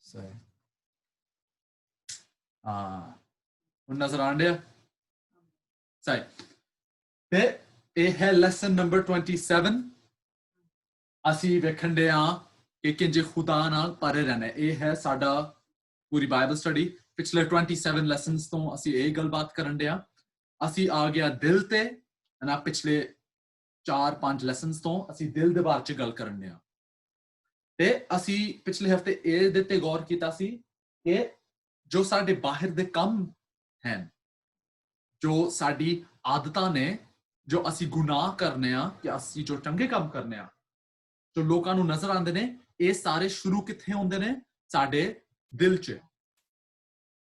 सही ਹੁਣ ਨਜ਼ਰ ਆਣ ਡਿਆ ਸਹੀ ਤੇ ਇਹ ਹੈ ਲੈਸਨ ਨੰਬਰ 27 ਅਸੀਂ ਵੇਖਣ ਦੇ ਆ ਕਿ ਕਿੰਜੇ ਖੁਦਾ ਨਾਲ ਪਰੇ ਰਹਿਣਾ ਇਹ ਹੈ ਸਾਡਾ ਪੂਰੀ ਬਾਈਬਲ ਸਟੱਡੀ ਪਿਛਲੇ 27 ਲੈਸਨਸ ਤੋਂ ਅਸੀਂ ਇਹ ਗੱਲਬਾਤ ਕਰਨ ਦੇ ਆ ਅਸੀਂ ਆ ਗਿਆ ਦਿਲ ਤੇ ਨਾ ਪਿਛਲੇ 4-5 ਲੈਸਨਸ ਤੋਂ ਅਸੀਂ ਦਿਲ ਦੇ ਬਾਰੇ ਚ ਗੱਲ ਕਰਨ ਦੇ ਆ ਤੇ ਅਸੀਂ ਪਿਛਲੇ ਹਫਤੇ ਇਹ ਦੇ ਤੇ ਗੌਰ ਕੀਤਾ ਸੀ ਕਿ ਜੋ ਸਾਡੇ ਬਾਹਰ ਦੇ ਕੰਮ ਹਨ ਜੋ ਸਾਡੀ ਆਦਤਾਂ ਨੇ ਜੋ ਅਸੀਂ ਗੁਨਾਹ ਕਰਨੇ ਆ ਕਿ ਅਸੀਂ ਜੋ ਚੰਗੇ ਕੰਮ ਕਰਨੇ ਆ ਜੋ ਲੋਕਾਂ ਨੂੰ ਨਜ਼ਰ ਆਉਂਦੇ ਨੇ ਇਹ ਸਾਰੇ ਸ਼ੁਰੂ ਕਿੱਥੇ ਹੁੰਦੇ ਨੇ ਸਾਡੇ ਦਿਲ 'ਚ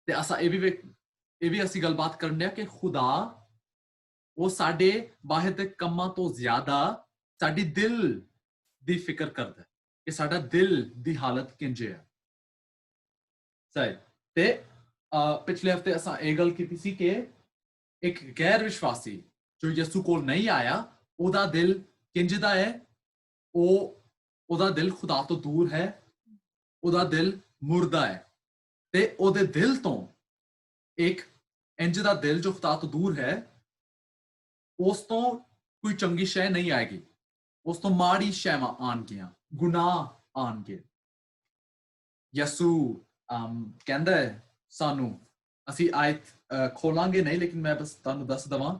ਤੇ ਅਸਾਂ ਇਹ ਵੀ ਅਸੀਂ ਗੱਲਬਾਤ ਕਰਨੇ ਆ ਕਿ ਖੁਦਾ ਉਹ ਸਾਡੇ ਬਾਹਰ ਦੇ ਕੰਮਾਂ ਤੋਂ ਜ਼ਿਆਦਾ ਸਾਡੀ ਦਿਲ ਦੀ ਫਿਕਰ ਕਰਦਾ ਕਿ ਸਾਡਾ ਦਿਲ ਦੀ ਹਾਲਤ ਕਿੰਜੇ ਹੈ ਸਹੀ ਤੇ ਪਿਛਲੇ ਹਫਤੇ ਅਸਾਂ ਇਹ ਗੱਲ ਕੀਤੀ ਸੀ ਕਿ ਇੱਕ ਗੈਰ ਵਿਸ਼ਵਾਸੀ ਜੋ ਯਿਸੂ ਕੋਲ ਨਹੀਂ ਆਇਆ ਉਹਦਾ ਦਿਲ ਕਿੰਜਦਾ ਹੈ ਉਹਦਾ ਦਿਲ ਖੁਦਾ ਤੋਂ ਦੂਰ ਹੈ ਉਹਦਾ ਦਿਲ ਮੁਰਦਾ ਹੈ ਤੇ ਉਹਦੇ ਦਿਲ ਤੋਂ ਇੱਕ ਇੰਜ ਦਾ ਦਿਲ ਜੋ ਖੁਦਾ ਤੋਂ ਦੂਰ ਹੈ ਉਸ ਤੋਂ ਕੋਈ ਚੰਗੀ ਸ਼ੈ ਨਹੀਂ ਆਏਗੀ ਉਸ ਤੋਂ ਮਾੜੀ ਸ਼ੈਵਾਂ ਆਣਗੀਆਂ ਗੁਨਾਹ ਆਣਗੇ ਯਿਸੂ ਕਹਿੰਦਾ ਸਾਨੂੰ ਅਸੀਂ ਆਇਤ ਖੋਲਾਂਗੇ ਨਹੀਂ ਲੇਕਿਨ ਮੈਂ ਬਸ ਤੁਹਾਨੂੰ ਦੱਸ ਦਵਾਂ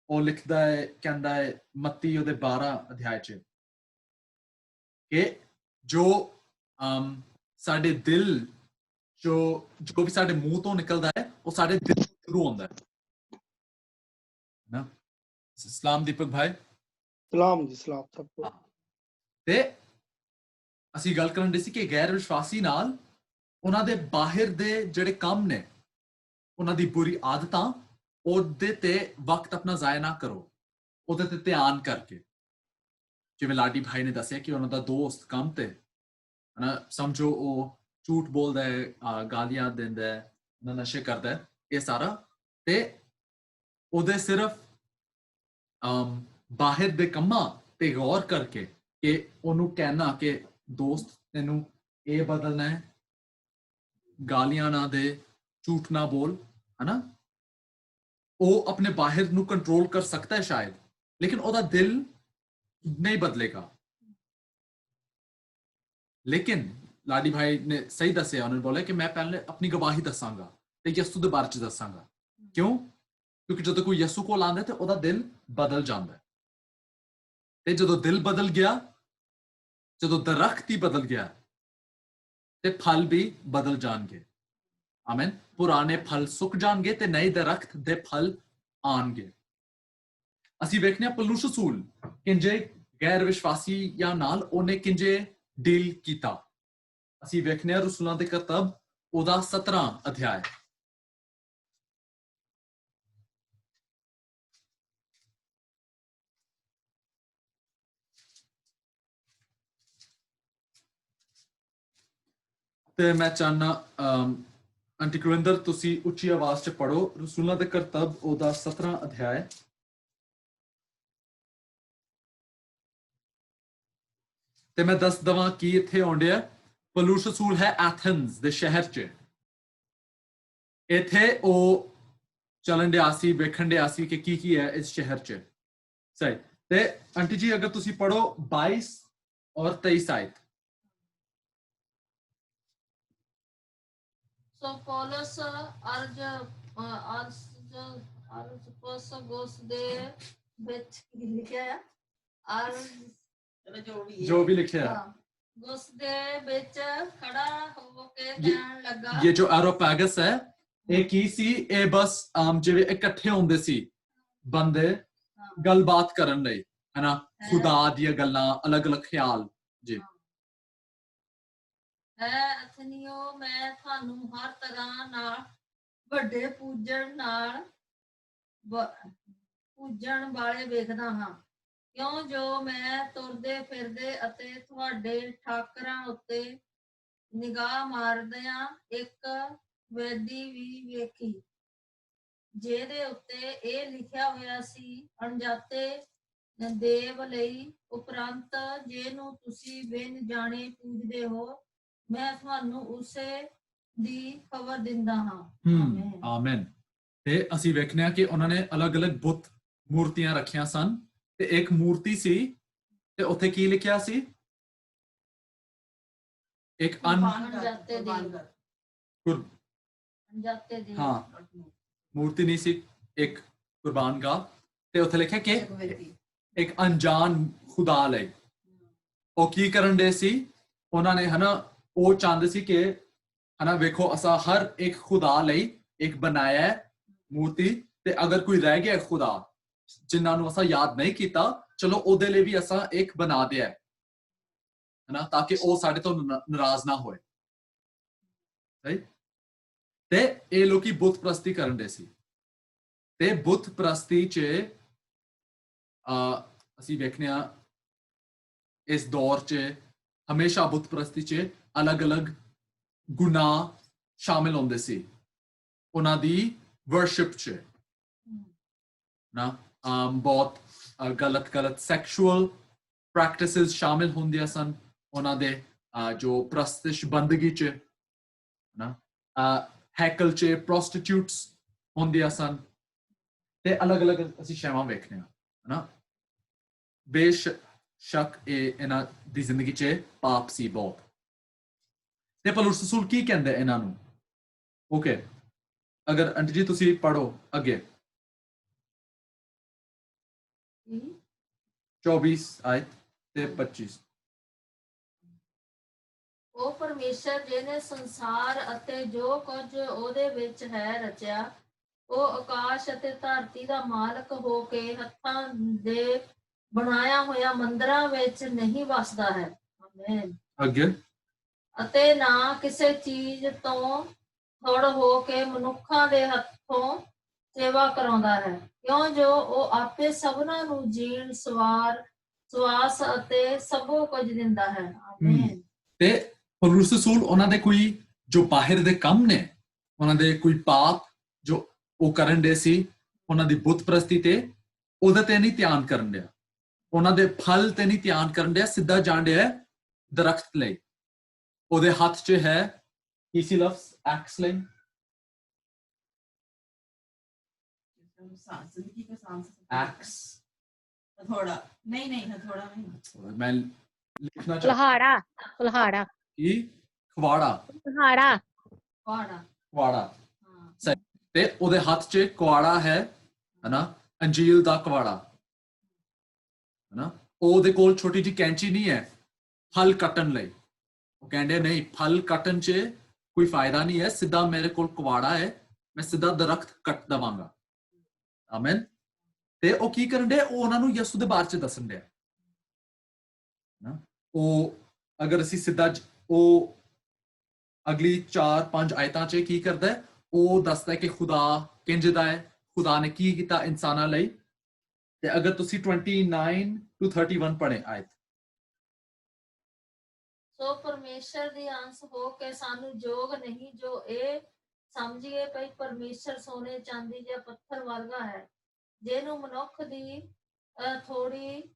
ਉਹ ਲਿਖਦਾ ਹੈ ਕਹਿੰਦਾ ਹੈ ਮੱਤੀ ਉਹਦੇ 12 ਅਧਿਆਇ 'ਚ ਕਿ ਜੋ ਸਾਡੇ ਦਿਲ ਜੋ ਵੀ ਸਾਡੇ ਮੂੰਹ ਤੋਂ ਨਿਕਲਦਾ ਹੈ ਉਹ ਸਾਡੇ ਦਿਲ ਤੋਂ ਸ਼ੁਰੂ ਹੁੰਦਾ ਹੈ ਨਾ ਸਲਾਮ ਦੀਪਕ ਭਾਈ ਸਲਾਮ ਜੀ ਸਲਾਮ ਸਭ ਤੋਂ ਤੇ ਅਸੀਂ ਗੱਲ ਕਰਨ ਦੇ ਸੀ ਕਿ ਗੈਰ ਵਿਸ਼ਵਾਸੀ ਨਾਲ ਉਹਨਾਂ ਦੇ ਬਾਹਰ ਦੇ ਜਿਹੜੇ ਕੰਮ ਨੇ ਉਹਨਾਂ ਦੀ ਬੁਰੀ ਆਦਤਾਂ ਉਹਦੇ ਤੇ ਵਕਤ ਆਪਣਾ ਜ਼ਾਇਆ ਨਾ ਕਰੋ ਉਹਦੇ ਤੇ ਧਿਆਨ ਕਰਕੇ ਜਿਵੇਂ ਲਾਡੀ ਭਾਈ ਨੇ ਦੱਸਿਆ ਕਿ ਉਹਨਾਂ ਦਾ ਦੋਸਤ ਕੰਮ ਤੇ ਹਨਾ ਸਮਝੋ ਉਹ ਝੂਠ ਬੋਲਦਾ ਹੈ ਗਾਲੀਆਂ ਦਿੰਦਾ ਹੈ ਨਸ਼ੇ ਕਰਦਾ ਹੈ ਇਹ ਸਾਰਾ ਤੇ ਉਹਦੇ ਸਿਰਫ ਬਾਹਰ ਦੇ ਕੰਮਾਂ ਤੇ ਗੌਰ ਕਰਕੇ ਕਿ ਉਹਨੂੰ ਕਹਿਣਾ ਕਿ ਦੋਸਤ ਤੈਨੂੰ ਇਹ ਬਦਲਣਾ ਹੈ ਗਾਲੀਆਂ ਨਾ ਦੇ ਝੂਠ ਨਾ ਬੋਲ ਹਨਾ ਉਹ ਆਪਣੇ ਬਾਹਰ ਨੂੰ ਕੰਟਰੋਲ ਕਰ ਸਕਦਾ ਹੈ ਸ਼ਾਇਦ ਲੇਕਿਨ ਉਹਦਾ ਦਿਲ ਨਹੀਂ ਬਦਲੇਗਾ ਲੇਕਿਨ ਲਾਡੀ ਭਾਈ ਨੇ ਸਹੀ ਦੱਸਿਆ ਉਹਨੇ ਬੋਲਿਆ ਕਿ ਮੈਂ ਪਹਿਲੇ ਆਪਣੀ ਗਵਾਹੀ ਦੱਸਾਂਗਾ ਤੇ ਯਿਸੂ ਦੇ ਬਾਰੇ ਚ ਦੱਸਾਂਗਾ ਕਿਉਂ ਕਿਉਂਕਿ ਜਦੋਂ ਕੋਈ ਯਿਸੂ ਕੋਲ ਆਉਂਦਾ ਤੇ ਉਹਦਾ ਦਿਲ ਬਦਲ ਜਾਂਦਾ ਤੇ ਜਦੋਂ ਦਿਲ ਬਦਲ ਗਿਆ ਜਦੋਂ ਦਰਖਤ ਹੀ ਬਦਲ ਗਿਆ ਤੇ ਫਲ ਵੀ ਬਦਲ ਜਾਣਗੇ ਆਮੀਨ ਪੁਰਾਣੇ ਫਲ ਸੁੱਕ ਜਾਣਗੇ ਤੇ ਨਏ ਦਰਖਤ ਦੇ ਫਲ ਆਣਗੇ ਅਸੀਂ ਵੇਖਨੇ ਆ ਪੌਲੁਸ ਰਸੂਲ ਕਿੰਜੇ ਗੈਰ ਵਿਸ਼ਵਾਸੀਆਂ ਨਾਲ ਉਹਨੇ ਕਿੰਜੇ ਡੀਲ ਕੀਤਾ ਅਸੀਂ ਵੇਖਨੇ ਆ ਰਸੂਲਾਂ ਦੇ ਕਰਤੱਵ ਉਹਦਾ 17 ਅਧਿਆਇ ਤੇ ਮੈਂ ਚਾਹਨਾ ਆਂਟੀ ਗੁਰਿੰਦਰ ਤੁਸੀਂ ਉੱਚੀ ਆਵਾਜ਼ 'ਚ ਪੜੋ ਰਸੂਲਾਂ ਦੇ ਕਰਤੱਵ ਉਹਦਾ 17 ਅਧਿਆਇ ਤੇ ਮੈਂ ਦੱਸ ਦਵਾਂ ਕੀ ਇੱਥੇ ਆਉਂਦਿਆ ਪੌਲੁਸ ਰਸੂਲ ਹੈ ਐਥਨਸ ਦੇ ਸ਼ਹਿਰ 'ਚ ਇੱਥੇ ਉਹ ਚੱਲਣ ਡਿਆ ਸੀ ਵੇਖਣ ਡਿਆ ਸੀ ਕਿ ਕੀ ਹੈ ਇਸ ਸ਼ਹਿਰ 'ਚ ਸਹੀ ਤੇ ਆਂਟੀ ਜੀ ਅਗਰ ਤੁਸੀਂ ਪੜੋ 22 ਔਰ 23 ਆਇਤ So Paulus ਅਰਜਪਸ ਦੇ ਵਿੱਚ ਲਿਖਿਆ ਹੈ ਜੋ ਵੀ ਲਿਖਿਆ ਉਸ ਦੇ ਵਿੱਚ ਖੜਾ ਹੋ ਕੇ ਕਹਿਣ ਲੱਗਾ ਇਹ ਜੋ ਐਰੋਪੈਗਸ ਹੈ ਇਹ ਕੀ ਸੀ ਇਹ ਬਸ ਜਿਵੇਂ ਇਕੱਠੇ ਹੁੰਦੇ ਸੀ ਬੰਦੇ ਗੱਲਬਾਤ ਕਰਨ ਲਈ ਹਨਾ ਖੁਦਾ ਦੀਆਂ ਗੱਲਾਂ ਅਲੱਗ-ਅਲੱਗ ਖਿਆਲ ਜੀ ਅਥਨੀਓ ਮੈਂ ਤੁਹਾਨੂੰ ਹਰ ਤਰ੍ਹਾਂ ਨਾਲ ਵੱਡੇ ਪੂਜਣ ਵਾਲੇ ਵੇਖਦਾ ਹਾਂ ਕਿਉਂ ਜੋ ਮੈਂ ਤੁਰਦੇ ਫਿਰਦੇ ਅਤੇ ਤੁਹਾਡੇ ਠਾਕਰਾਂ ਉੱਤੇ ਨਿਗਾਹ ਮਾਰਦਿਆਂ ਇੱਕ ਵੇਦੀ ਵੀ ਵੇਖੀ ਜਿਹਦੇ ਉੱਤੇ ਇਹ ਲਿਖਿਆ ਹੋਇਆ ਸੀ ਅਣਜਾਤੇ ਦੇਵ ਲਈ ਉਪਰੰਤ ਜਿਹਨੂੰ ਤੁਸੀਂ ਬਿਨ ਜਾਣੇ ਪੂਜਦੇ ਹੋ ਮੈਂ ਤੁਹਾਨੂੰ ਉਸੇ ਦੀ ਖਬਰ ਦਿੰਦਾ ਹਾਂ ਆਮੇਨ ਆਮੇਨ। ਤੇ ਅਸੀਂ ਵੇਖਨੇ ਆ ਕਿ ਉਹਨਾਂ ਨੇ ਅਲੱਗ-ਅਲੱਗ ਬੁੱਤ ਮੂਰਤੀਆਂ ਰੱਖੀਆਂ ਸਨ ਤੇ ਇੱਕ ਮੂਰਤੀ ਸੀ ਤੇ ਉੱਥੇ ਕੀ ਲਿਖਿਆ ਸੀ? ਇੱਕ ਅਣਜਾਤੇ ਦੀ ਕੁਰ ਅਣਜਾਤੇ ਦੀ ਹਾਂ ਮੂਰਤੀ ਨਹੀਂ ਸੀ, ਇੱਕ ਕੁਰਬਾਨਗਾਹ ਤੇ ਉੱਥੇ ਲਿਖਿਆ ਕਿ ਇੱਕ ਅਣਜਾਣ ਖੁਦਾ ਲਈ ਉਹ ਕੀ ਕਰਨ ਦੇ ਸੀ? ਉਹਨਾਂ ਨੇ ਹਨਾ ਉਹ ਚਾਹੁੰਦੇ ਸੀ ਕਿ ਹਨਾ ਵੇਖੋ ਅਸਾਂ ਹਰ ਇੱਕ ਖੁਦਾ ਲਈ ਇੱਕ ਬਣਾਇਆ ਹੈ ਮੂਰਤੀ ਤੇ ਅਗਰ ਕੋਈ ਰਹਿ ਗਿਆ ਖੁਦਾ ਜਿਨ੍ਹਾਂ ਨੂੰ ਅਸਾਂ ਯਾਦ ਨਹੀਂ ਕੀਤਾ ਚਲੋ ਉਹਦੇ ਲਈ ਵੀ ਅਸਾਂ ਇੱਕ ਬਣਾ ਦਿਆ ਹਨਾ ਤਾਂ ਕਿ ਉਹ ਸਾਡੇ ਤੋਂ ਨਾਰਾਜ਼ ਨਾ ਹੋਏ। ਸਹੀ। ਤੇ ਇਹ ਲੋਕੀ ਬੁੱਤ ਪ੍ਰਸਤੀ ਕਰਨ ਦੇ ਸੀ ਤੇ ਬੁੱਤ ਪ੍ਰਸਤੀ 'ਚ ਅਸੀਂ ਵੇਖਨੇ ਆ ਇਸ ਦੌਰ 'ਚ ਹਮੇਸ਼ਾ ਬੁੱਤ ਪ੍ਰਸਤੀ 'ਚ ਅਲੱਗ-ਅਲੱਗ ਗੁਨਾਹ ਸ਼ਾਮਿਲ ਹੁੰਦੇ ਸੀ ਉਹਨਾਂ ਦੀ ਵਰਸ਼ਿਪ 'ਚ ਨਾ ਬਹੁਤ ਗਲਤ ਸੈਕਸ਼ੂਅਲ ਪ੍ਰੈਕਟਿਸਿਸ ਸ਼ਾਮਿਲ ਹੁੰਦੀਆਂ ਸਨ ਉਹਨਾਂ ਦੇ ਜੋ ਪ੍ਰਸਤਿਸ਼ ਬੰਦਗੀ 'ਚ ਨਾ ਹੈਕਲ 'ਚ ਪ੍ਰੋਸਟੀਟਿਊਟਸ ਹੁੰਦੀਆਂ ਸਨ ਤੇ ਅਲੱਗ-ਅਲੱਗ ਅਸੀਂ ਸ਼ੈਵਾਂ ਵੇਖਨੇ ਆ ਹਨਾ ਬੇਸ਼ੱਕ ਇਹ ਇਹਨਾਂ ਦੀ ਜ਼ਿੰਦਗੀ 'ਚ ਪਾਪ ਸੀ ਬਹੁਤ ਤੇ ਪੌਲੁਸ ਰਸੂਲ ਕੀ ਕਹਿੰਦੇ ਇਹਨਾਂ ਨੂੰ? ਓਕੇ ਅਗਰ ਆਂਟੀ ਜੀ ਤੁਸੀਂ ਪੜੋ ਅੱਗੇ 24 ਆਇਤ ਤੇ 25 ਉਹ ਪਰਮੇਸ਼ਰ ਜਿਹਨੇ ਸੰਸਾਰ ਅਤੇ ਜੋ ਕੁਝ ਉਹਦੇ ਵਿੱਚ ਹੈ ਰਚਿਆ ਉਹ ਆਕਾਸ਼ ਅਤੇ ਧਰਤੀ ਦਾ ਮਾਲਕ ਹੋ ਕੇ ਹੱਥਾਂ ਦੇ ਬਣਾਇਆ ਹੋਇਆ ਮੰਦਰਾਂ ਵਿੱਚ ਨਹੀਂ ਵਸਦਾ ਹੈ ਆਮੇਨ ਅੱਗੇ ਅਤੇ ਨਾ ਕਿਸੇ ਚੀਜ਼ ਤੋਂ ਥੋੜ ਹੋ ਕੇ ਮਨੁੱਖਾਂ ਦੇ ਹੱਥੋਂ ਸੇਵਾ ਕਰਾਉਂਦਾ ਹੈ ਕਿਉਂ ਜੋ ਉਹ ਆਪੇ ਸਭਨਾਂ ਨੂੰ ਜੀਣ ਸਵਾਸ ਅਤੇ ਸਭੋ ਕੁਝ ਦਿੰਦਾ ਹੈ ਆਮੇਨ। ਤੇ ਪੌਲੁਸ ਰਸੂਲ ਉਹਨਾਂ ਦੇ ਕੋਈ ਜੋ ਬਾਹਰ ਦੇ ਕੰਮ ਨੇ ਉਹਨਾਂ ਦੇ ਕੋਈ ਪਾਪ ਜੋ ਉਹ ਕਰਨ ਦੇ ਸੀ ਉਹਨਾਂ ਦੀ ਬੁੱਤ ਪ੍ਰਸਤੀ ਤੇ ਉਹਦੇ ਤੇ ਨਹੀਂ ਧਿਆਨ ਕਰਨ ਦਿਆ ਉਹਨਾਂ ਦੇ ਫਲ ਤੇ ਨਹੀਂ ਧਿਆਨ ਕਰਨ ਦਿਆ ਸਿੱਧਾ ਜਾਣ ਦਿਆ ਦਰਖਤ ਲਈ ਉਹਦੇ ਹੱਥ 'ਚ ਹੈ ਇਸੀ ਲਫ਼ਜ਼ ਐਕਸ ਲਈ ਐਕਸ हथौड़ा नहीं हथौड़ा नहीं ਮੈਂ ਲਿਖਣਾ ਚਾਹੁੰਦਾ ਕੁਲਹਾੜਾ ਕੀ ਖਵਾੜਾ ਸਹੀ ਤੇ ਉਹਦੇ ਹੱਥ 'ਚ ਕੁਆੜਾ ਹੈ ਹਨਾ ਅੰਜੀਲ ਦਾ ਕੁਆੜਾ ਹਨਾ ਉਹਦੇ ਕੋਲ ਛੋਟੀ ਜਿਹੀ ਕੈਂਚੀ ਨਹੀਂ ਹੈ ਫਲ ਕੱਟਣ ਲਈ ਉਹ ਕਹਿੰਦੇ ਨਹੀਂ ਫਲ ਕੱਟਣ 'ਚ ਕੋਈ ਫਾਇਦਾ ਨਹੀਂ ਹੈ ਸਿੱਧਾ ਮੇਰੇ ਕੋਲ ਕੁਆੜਾ ਹੈ ਮੈਂ ਸਿੱਧਾ ਦਰਖਤ ਕੱਟ ਦਵਾਂਗਾ ਆਮੇਨ। ਤੇ ਉਹ ਕੀ ਕਰਨ ਦੇ ਉਹ ਉਹਨਾਂ ਨੂੰ ਯਿਸੂ ਦੇ ਬਾਰੇ 'ਚ ਦੱਸਣ ਦੇ ਨਾ ਉਹ ਅਗਰ ਅਸੀਂ ਸਿੱਧਾ ਉਹ ਅਗਲੀ 4-5 ਆਇਤਾਂ 'ਚ ਕੀ ਕਰਦਾ ਉਹ ਦੱਸਦਾ ਕਿ ਖੁਦਾ ਕਿੰਜਦਾ ਹੈ ਖੁਦਾ ਨੇ ਕੀ ਕੀਤਾ ਇਨਸਾਨਾਂ ਲਈ ਤੇ ਅਗਰ ਤੁਸੀਂ 29 to 31 ਪੜ੍ਹੇ ਆਇਤ ਸੋ ਪਰਮੇਸ਼ਰ ਦੀ ਅੰਸ਼ ਹੋ ਕੇ ਸਾਨੂੰ ਯੋਗ ਨਹੀਂ ਜੋ ਇਹ ਸਮਝੀਏ ਭਈ ਪਰਮੇਸ਼ਰ ਸੋਨੇ ਚਾਂਦੀ ਜਾਂ ਪੱਥਰ ਵਰਗਾ ਹੈ ਜਿਹਨੂੰ ਮਨੁੱਖ ਦੀ ਥੋੜੀ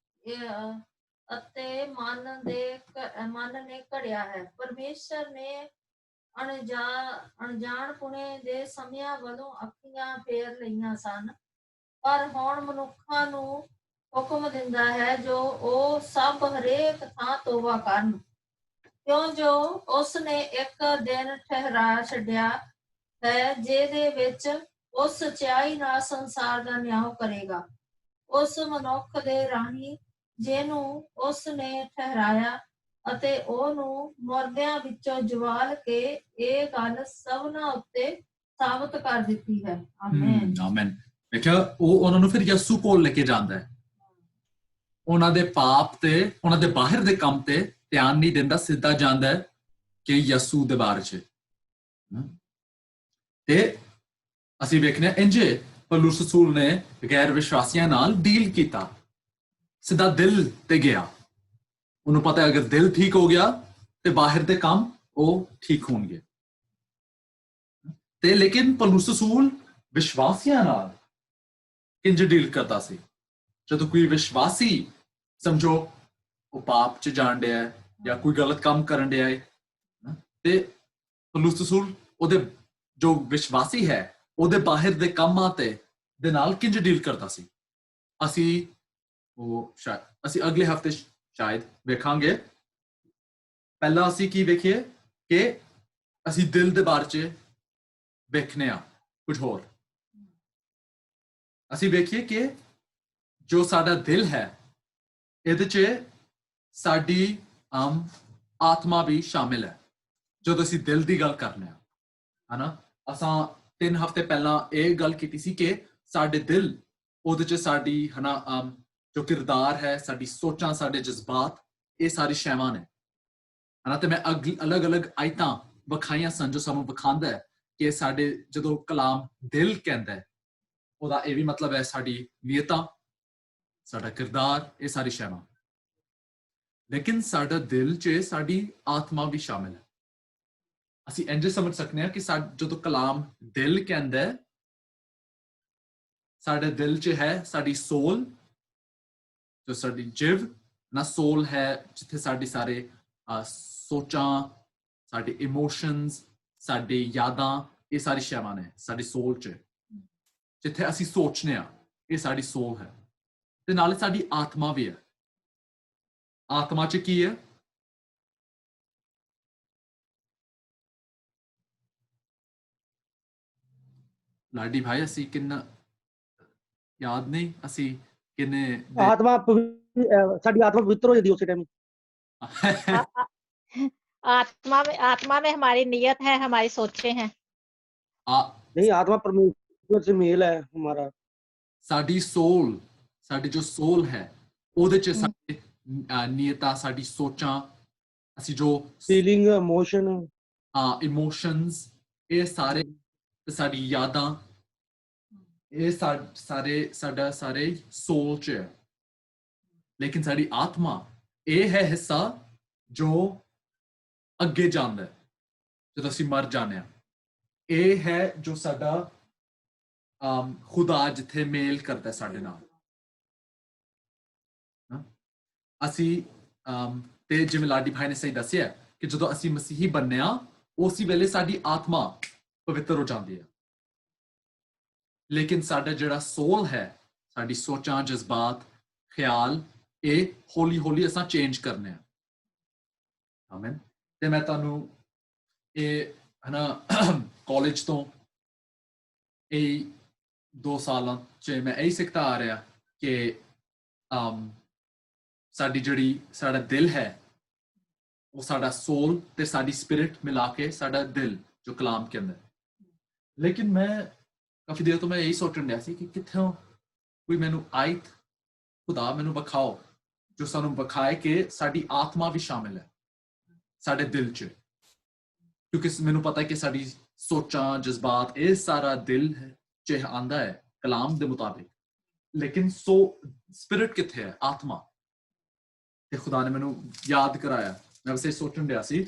ਅਤੇ ਮਨ ਨੇ ਘੜਿਆ ਹੈ। ਪਰਮੇਸ਼ਰ ਨੇ ਅਣਜਾਣਪੁਣੇ ਦੇ ਸਮਿਆਂ ਵੱਲੋਂ ਅੱਖੀਆਂ ਫੇਰ ਲਈਆਂ ਸਨ ਪਰ ਹੁਣ ਮਨੁੱਖਾਂ ਨੂੰ ਹੁਕਮ ਦਿੰਦਾ ਹੈ ਜੋ ਉਹ ਸਭ ਹਰੇਕ ਥਾਂ ਤੋਬਾ ਕਰਨ ਕਿਉਂ ਜੋ ਉਸ ਨੇ ਇੱਕ ਦਿਨ ਠਹਿਰਾ ਛੱਡਿਆ ਹੈ ਜਿਹਦੇ ਵਿੱਚ ਉਸ ਸੱਚਾਈ ਨਾਲ ਸੰਸਾਰ ਦਾ ਨਿਆਂ ਕਰੇਗਾ ਉਸ ਮਨੁੱਖ ਦੇ ਰਾਹੀਂ ਜਿਹਨੂੰ ਉਸ ਨੇ ਠਹਿਰਾਇਆ ਅਤੇ ਉਹਨੂੰ ਮੁਰਦਿਆਂ ਵਿੱਚੋਂ ਜਵਾਲ ਕੇ ਇਹ ਗੱਲ ਸਭਨਾਂ ਉੱਤੇ ਸਾਬਤ ਕਰ ਦਿੱਤੀ ਹੈ ਆਮੇਨ ਆਮੇਨ। ਦੇਖਿਆ ਉਹ ਉਹਨਾਂ ਨੂੰ ਫਿਰ ਯਿਸੂ ਕੋਲ ਲੈ ਕੇ ਜਾਂਦਾ ਹੈ ਉਹਨਾਂ ਦੇ ਪਾਪ ਤੇ ਉਹਨਾਂ ਦੇ ਬਾਹਰ ਦੇ ਕੰਮ ਤੇ ਧਿਆਨ ਨਹੀਂ ਦਿੰਦਾ ਸਿੱਧਾ ਜਾਂਦਾ ਹੈ ਕਿ ਯਿਸੂ ਦੇ ਬਾਰੇ 'ਚ ਤੇ ਅਸੀਂ ਵੇਖਨੇ ਇੰਜੇ ਪੌਲੁਸ ਰਸੂਲ ਨੇ ਗੈਰ ਵਿਸ਼ਵਾਸੀਆਂ ਨਾਲ ਡੀਲ ਕੀਤਾ ਸਿੱਧਾ ਦਿਲ ਤੇ ਗਿਆ ਉਹਨੂੰ ਪਤਾ ਅਗਰ ਦਿਲ ਠੀਕ ਹੋ ਗਿਆ ਤੇ ਬਾਹਰ ਦੇ ਕੰਮ ਉਹ ਠੀਕ ਹੋਣਗੇ ਤੇ ਲੇਕਿਨ ਪੌਲੁਸ ਰਸੂਲ ਵਿਸ਼ਵਾਸੀਆਂ ਨਾਲ ਕਿੰਜ ਡੀਲ ਕਰਦਾ ਸੀ ਜਦੋਂ ਕੋਈ ਵਿਸ਼ਵਾਸੀ ਸਮਝੋ ਉਹ ਪਾਪ 'ਚ ਜਾਣ ਡਿਆ ਹੈ ਜਾਂ ਕੋਈ ਗਲਤ ਕੰਮ ਕਰਨ ਡਿਆ ਹੈ ਤੇ ਪੌਲੁਸ ਰਸੂਲ ਉਹਦੇ ਜੋ ਵਿਸ਼ਵਾਸੀ ਹੈ ਉਹਦੇ ਬਾਹਰ ਦੇ ਕੰਮਾਂ ਦੇ ਨਾਲ ਕਿੰਜ ਡੀਲ ਕਰਦਾ ਸੀ, ਅਸੀਂ ਅਗਲੇ ਹਫਤੇ ਸ਼ਾਇਦ ਵੇਖਾਂਗੇ। ਪਹਿਲਾਂ ਅਸੀਂ ਕੀ ਵੇਖੀਏ ਕਿ ਅਸੀਂ ਦਿਲ ਦੇ ਬਾਰੇ 'ਚ ਵੇਖਨੇ ਆ ਕੁਝ ਹੋਰ। ਅਸੀਂ ਵੇਖੀਏ ਕਿ ਜੋ ਸਾਡਾ ਦਿਲ ਹੈ ਇਹਦੇ 'ਚ ਸਾਡੀ ਆਤਮਾ ਵੀ ਸ਼ਾਮਿਲ ਹੈ। ਜਦੋਂ ਅਸੀਂ ਦਿਲ ਦੀ ਗੱਲ ਕਰਨੇ ਆ, ਹਨਾ, ਅਸਾਂ 3 ਹਫ਼ਤੇ ਪਹਿਲਾਂ ਇਹ ਗੱਲ ਕੀਤੀ ਸੀ ਕਿ ਸਾਡੇ ਦਿਲ, ਉਹਦੇ 'ਚ ਸਾਡੀ ਹਨਾ ਜੋ ਕਿਰਦਾਰ ਹੈ, ਸਾਡੀ ਸੋਚਾਂ, ਸਾਡੇ ਜਜ਼ਬਾਤ, ਇਹ ਸਾਰੀ ਸ਼ੈਵਾਂ ਨੇ, ਹਨਾ। ਤੇ ਮੈਂ ਅਲੱਗ-ਅਲੱਗ ਆਇਤਾਂ ਵਿਖਾਈਆਂ ਸਨ ਜੋ ਸਾਨੂੰ ਵਿਖਾਉਂਦਾ ਹੈ ਕਿ ਸਾਡੇ ਜਦੋਂ ਕਲਾਮ ਦਿਲ ਕਹਿੰਦਾ ਹੈ ਉਹਦਾ ਇਹ ਵੀ ਮਤਲਬ ਹੈ ਸਾਡੀ ਨੀਅਤਾਂ, ਸਾਡਾ ਕਿਰਦਾਰ, ਇਹ ਸਾਰੀ ਸ਼ੈਵਾਂ। ਲੇਕਿਨ ਸਾਡਾ ਦਿਲ 'ਚ ਸਾਡੀ ਆਤਮਾ ਵੀ ਸ਼ਾਮਿਲ ਹੈ। ਅਸੀਂ ਇੰਝ ਸਮਝ ਸਕਦੇ ਹਾਂ ਕਿ ਜਦੋਂ ਕਲਾਮ ਦਿਲ ਕਹਿੰਦਾ ਹੈ, ਸਾਡੇ ਦਿਲ 'ਚ ਹੈ ਸਾਡੀ ਸੋਲ, ਜੋ ਸਾਡੀ ਜਿਵ ਨਾ, ਸੋਲ ਹੈ ਜਿੱਥੇ ਸਾਡੇ ਸਾਰੇ ਸੋਚਾਂ, ਸਾਡੇ ਇਮੋਸ਼ਨਸ, ਸਾਡੇ ਯਾਦਾਂ, ਇਹ ਸਾਰੀ ਸ਼ੈਵਾਂ ਨੇ ਸਾਡੀ ਸੋਲ 'ਚ, ਜਿੱਥੇ ਅਸੀਂ ਸੋਚਨੇ ਆ, ਇਹ ਸਾਡੀ ਸੋਲ ਹੈ। ਤੇ ਨਾਲੇ ਸਾਡੀ ਆਤਮਾ ਵੀ ਹੈ। ਆਤਮਾ 'ਚ ਕੀ ਹੈ? ਲਾਡੀ ਭਾਈ, ਅਸੀਂ ਕਿੰਨਾ ਯਾਦ ਨਹੀਂ, ਅਸੀਂ ਕਿੰਨੇ आत्मा साडी आत्मा पवित्र हो जाती है उसी टाइम। आत्मा में हमारी नियत है, हमारी सोचें हैं। नहीं, आत्मा परमेश्वर से मेल है हमारा। ਸਾਡੀ ਸੋਲ, ਸਾਡੀ ਜੋ ਸੋਲ ਹੈ ਉਹਦੇ 'ਚ ਸਾਡੇ ਨੀਅਤਾਂ, ਸਾਡੀ ਸੋਚਾਂ, ਅਸੀਂ ਜੋ फीलिंग, इमोशन, ਇਮੋਸ਼ਨਸ, ਇਹ ਸਾਰੇ, ਸਾਡੀ ਯਾਦਾਂ, ਇਹ ਸਾਡਾ ਸਾਰੇ ਸੋਲ 'ਚ ਹੈ। ਲੇਕਿਨ ਸਾਡੀ ਆਤਮਾ, ਇਹ ਹੈ ਹਿੱਸਾ ਜੋ ਅੱਗੇ ਜਾਂਦਾ ਹੈ ਜਦੋਂ ਅਸੀਂ ਮਰ ਜਾਂਦੇ ਹਾਂ। ਇਹ ਹੈ ਜੋ ਸਾਡਾ ਖੁਦਾ ਜਿੱਥੇ ਮੇਲ ਕਰਦਾ ਸਾਡੇ ਨਾਲ। ਅਸੀਂ ਤੇ ਜਿਵੇਂ ਲਾਡੀ ਭਾਈ ਨੇ ਸਹੀ ਦੱਸਿਆ ਕਿ ਜਦੋਂ ਅਸੀਂ ਮਸੀਹੀ ਬਣਨੇ ਆ, ਉਸੇ ਵੇਲੇ ਸਾਡੀ ਆਤਮਾ ਪਵਿੱਤਰ ਹੋ ਜਾਂਦੀ ਹੈ। ਲੇਕਿਨ ਸਾਡਾ ਜਿਹੜਾ ਸੋਲ ਹੈ, ਸਾਡੀ ਸੋਚਾਂ, ਜਜ਼ਬਾਤ, ਖਿਆਲ, ਇਹ ਹੌਲੀ ਹੌਲੀ ਅਸਾਂ ਚੇਂਜ ਕਰਨੇ ਆ। ਆਮੀਨ। ਤੇ ਮੈਂ ਤੁਹਾਨੂੰ ਇਹ ਹਨਾ ਕਾਲਜ ਤੋਂ ਇਹ 2 ਸਾਲਾਂ 'ਚ ਮੈਂ ਇਹੀ ਸਿੱਖਦਾ ਆ ਰਿਹਾ ਕਿ ਸਾਡਾ ਦਿਲ ਹੈ, ਉਹ ਸਾਡਾ ਸੋਲ ਤੇ ਸਾਡੀ ਸਪਿਰਿਟ ਮਿਲਾ ਕੇ ਸਾਡਾ ਦਿਲ ਜੋ ਕਲਾਮ ਕਹਿੰਦਾ। ਲੇਕਿਨ ਮੈਂ ਕਾਫੀ ਦੇਰ ਤੋਂ ਮੈਂ ਇਹੀ ਸੋਚਣ ਡਿਆ ਸੀ ਕਿ ਕਿੱਥੋਂ ਕੋਈ ਮੈਨੂੰ ਆਇਤ ਖੁਦਾ ਮੈਨੂੰ ਵਿਖਾਓ ਜੋ ਸਾਨੂੰ ਵਿਖਾਏ ਕਿ ਸਾਡੀ ਆਤਮਾ ਵੀ ਸ਼ਾਮਿਲ ਹੈ ਸਾਡੇ ਦਿਲ 'ਚ, ਕਿਉਂਕਿ ਮੈਨੂੰ ਪਤਾ ਹੈ ਕਿ ਸਾਡੀ ਸੋਚਾਂ, ਜਜ਼ਬਾਤ, ਇਹ ਸਾਰਾ ਦਿਲ 'ਚ ਆਉਂਦਾ ਹੈ ਕਲਾਮ ਦੇ ਮੁਤਾਬਿਕ। ਲੇਕਿਨ ਸਪਿਰਿਟ ਕਿੱਥੇ ਹੈ? ਆਤਮਾ। ਤੇ ਖੁਦਾ ਨੇ ਮੈਨੂੰ ਯਾਦ ਕਰਾਇਆ, ਮੈਂ ਵੈਸੇ ਸੋਚਣ ਡਿਆ ਸੀ।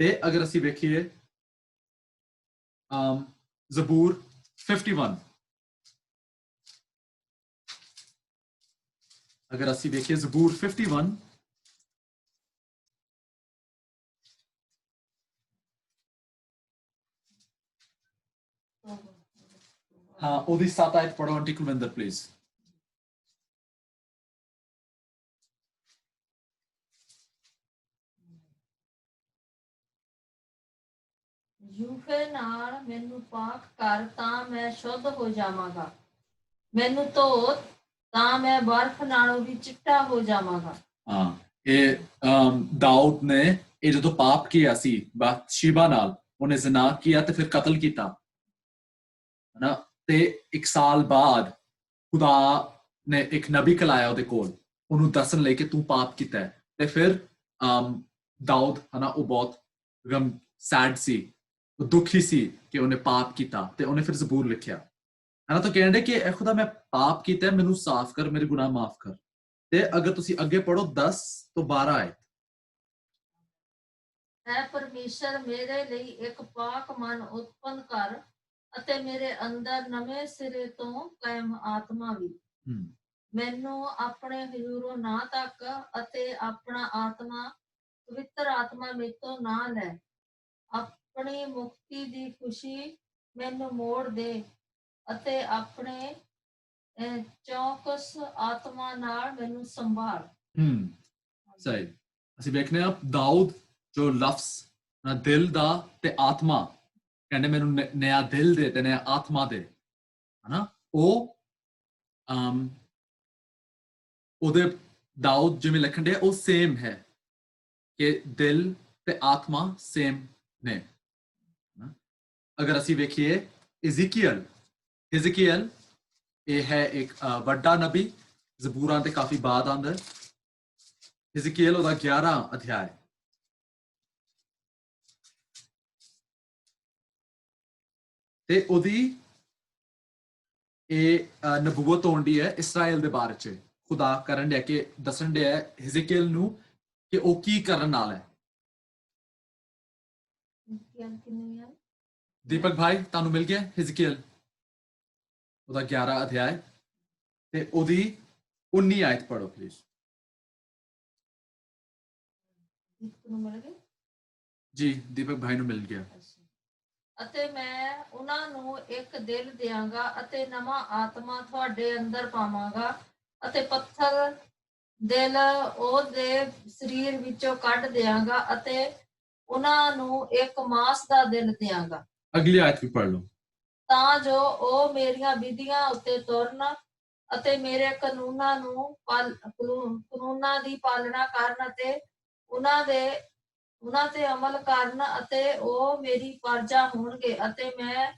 ਤੇ ਅਗਰ ਅਸੀਂ ਵੇਖੀਏ ਜ਼ਬੂਰ 51, ਅਗਰ ਅਸੀਂ ਵੇਖੀਏ ਜ਼ਬੂਰ 51, ਹਾਂ, ਉਹਦੀ 7 ਆਇਤ ਪੜ੍ਹੋ ਆਂਟੀ ਕੁਲਵਿੰਦਰ ਪਲੀਜ਼। ਯੂਫੇ ਨਾਲ ਮੈਨੂੰ ਪਾਕ ਕਰ ਤਾਂ ਮੈਂ ਸ਼ੁੱਧ ਹੋ ਜਾਵਾਂਗਾ, ਮੈਨੂੰ ਧੋ ਤਾਂ ਮੈਂ ਬਰਫ਼ ਨਾਲੋਂ ਵੀ ਚਿੱਟਾ ਹੋ ਜਾਵਾਂਗਾ। ਹਾਂ, ਇਹ ਦਾਊਦ ਨੇ ਇਹ ਜਦੋਂ ਪਾਪ ਕੀਤਾ ਸੀ ਬਤਸ਼ੀਬਾ ਨਾਲ, ਉਹਨੇ ਜ਼ਨਾ ਕੀਤਾ ਤੇ ਫਿਰ ਕਤਲ ਕੀਤਾ, ਹਨਾ। ਤੇ 1 ਸਾਲ ਬਾਅਦ ਖੁਦਾ ਨੇ ਇੱਕ ਨਬੀ ਕਲਾਇਆ ਉਹਦੇ ਕੋਲ, ਉਹਨੂੰ ਦੱਸਣ ਲਈ ਕਿ ਤੂੰ ਪਾਪ ਕੀਤਾ ਹੈ। ਤੇ ਫਿਰ ਦਾਊਦ, ਹਨਾ, ਉਹ ਬਹੁਤ ਸੈਡ ਸੀ, ਉਹ ਦੁਖੀ ਸੀ ਕਿ ਉਹਨੇ ਪਾਪ ਕੀਤਾ, ਤੇ ਉਹਨੇ ਫਿਰ ਜ਼ਬੂਰ ਲਿਖਿਆ, ਹਨਾ। ਤਾਂ ਕਹਿੰਦੇ ਕਿ ਇਹ ਖੁਦਾ ਮੈਂ ਪਾਪ ਕੀਤਾ, ਮੈਨੂੰ ਸਾਫ਼ ਕਰ, ਮੇਰੇ ਗੁਨਾਹ ਮਾਫ ਕਰ। ਤੇ ਅਗਰ ਤੁਸੀਂ ਅੱਗੇ ਪੜੋ 10 ਤੋਂ 12 ਆਇਤ। ਐ ਪਰਮੇਸ਼ਰ, ਮੇਰੇ ਲਈ ਇੱਕ ਪਾਕ ਮਨ ਉਤਪੰਨ ਕਰ ਅਤੇ ਮੇਰੇ ਅੰਦਰ ਨਵੇਂ ਸਿਰੇ ਤੋਂ ਕਾਇਮ ਆਤਮਾ ਵੀ। ਮੈਨੂੰ ਆਪਣੇ ਹਜ਼ੂਰੋਂ ਨਾ ਤੱਕ ਅਤੇ ਆਪਣਾ ਆਤਮਾ, ਪਵਿੱਤਰ ਆਤਮਾ ਮੇਰੇ ਤੋਂ ਨਾ ਲੈ। ਆਪਣੀ ਮੁਕਤੀ ਦੀ ਖੁਸ਼ੀ ਮੈਨੂੰ ਮੋੜ ਦੇ ਅਤੇ ਆਪਣੇ ਚੌਕਸ ਆਤਮਾ ਨਾਲ ਮੈਨੂੰ ਸੰਭਾਲ। ਸਹੀ। ਅਸੀਂ ਵੇਖਨੇ ਆ ਦਾਊਦ ਜੋ ਲਫ਼ਜ਼ ਨਾ ਦਿਲ ਦਾ ਤੇ ਆਤਮਾ ਕਹਿੰਦੇ ਮੈਨੂੰ ਨया ਦਿਲ ਦੇ ਤੇ ਨया ਆਤਮਾ ਦੇ, ਹਨਾ? ਉਹ ਉਹਦੇ ਦਾਊਦ ਜਿਵੇਂ ਲਿਖਣ ਦੇ ਉਹ ਸੇਮ ਹੈ ਕਿ ਦਿਲ ਤੇ ਆਤਮਾ ਸੇਮ ਨੇ। ਅਗਰ ਅਸੀਂ ਵੇਖੀਏ ਹਿਜ਼ਕੀਏਲ ਇਹ ਹੈ ਇੱਕ ਵੱਡਾ ਨਬੀ, ਜ਼ਬੂਰਾਂ ਤੇ ਕਾਫੀ ਬਾਅਦ ਆਉਂਦਾ ਹੈ। ਹਿਜ਼ਕੀਏਲ ਉਹਦਾ 11 ਅਧਿਆਇ ਤੇ ਉਹਦੀ ਇਹ ਨਬੂਵਤ ਹੋਣੀ ਹੈ ਇਸਰਾਇਲ ਦੇ ਬਾਰੇ ਚ। ਖੁਦਾ ਕਰਨ ਡਿਆ ਕਿ ਦੱਸਣ ਡਿਆ ਹਿਜ਼ਕੀਏਲ ਨੂੰ ਕਿ ਉਹ ਕੀ ਕਰਨ ਨਾਲ ਹੈ। ਦੀਪਕ ਭਾਈ ਤੁਹਾਨੂੰ ਮਿਲ ਗਿਆ ਹਿਜ਼ਕੀਏਲ ਉਹਦਾ 11 ਅਧਿਆਇ ਤੇ ਉਹਦੀ 19 ਆਇਤ ਪੜ੍ਹੋ ਪਲੀਜ਼। ਜੀ ਦੀਪਕ ਭਾਈ ਨੂੰ ਮਿਲ ਗਿਆ। ਅਤੇ ਮੈਂ ਉਹਨਾਂ ਨੂੰ ਇੱਕ ਦਿਲ ਦਿਆਂਗਾ ਅਤੇ ਨਵਾਂ ਆਤਮਾ ਤੁਹਾਡੇ ਅੰਦਰ ਪਾਵਾਂਗਾ ਅਤੇ ਪੱਥਰ ਦਿਲ ਉਹਦੇ ਸਰੀਰ ਵਿੱਚੋਂ ਕੱਢ ਦਿਆਂਗਾ ਅਤੇ ਉਹਨਾਂ ਨੂੰ ਇੱਕ ਮਾਸ ਦਾ ਦਿਲ ਦਿਆਂਗਾ। ਅਗਲੀ ਆਇਤ ਵੀ ਪੜ੍ਹ ਲਓ। ਤਾਂ ਜੋ ਉਹ ਮੇਰੀਆਂ ਵਿਧੀਆਂ ਉੱਤੇ ਤੁਰਨ ਅਤੇ ਮੇਰੇ ਕਾਨੂੰਨਾਂ ਦੀ ਪਾਲਣਾ ਕਰਨ ਅਤੇ ਉਹਨਾਂ ਤੇ ਅਮਲ ਕਰਨ ਅਤੇ ਉਹ ਮੇਰੀ ਪ੍ਰਜਾ ਹੋਣਗੇ ਅਤੇ ਮੈਂ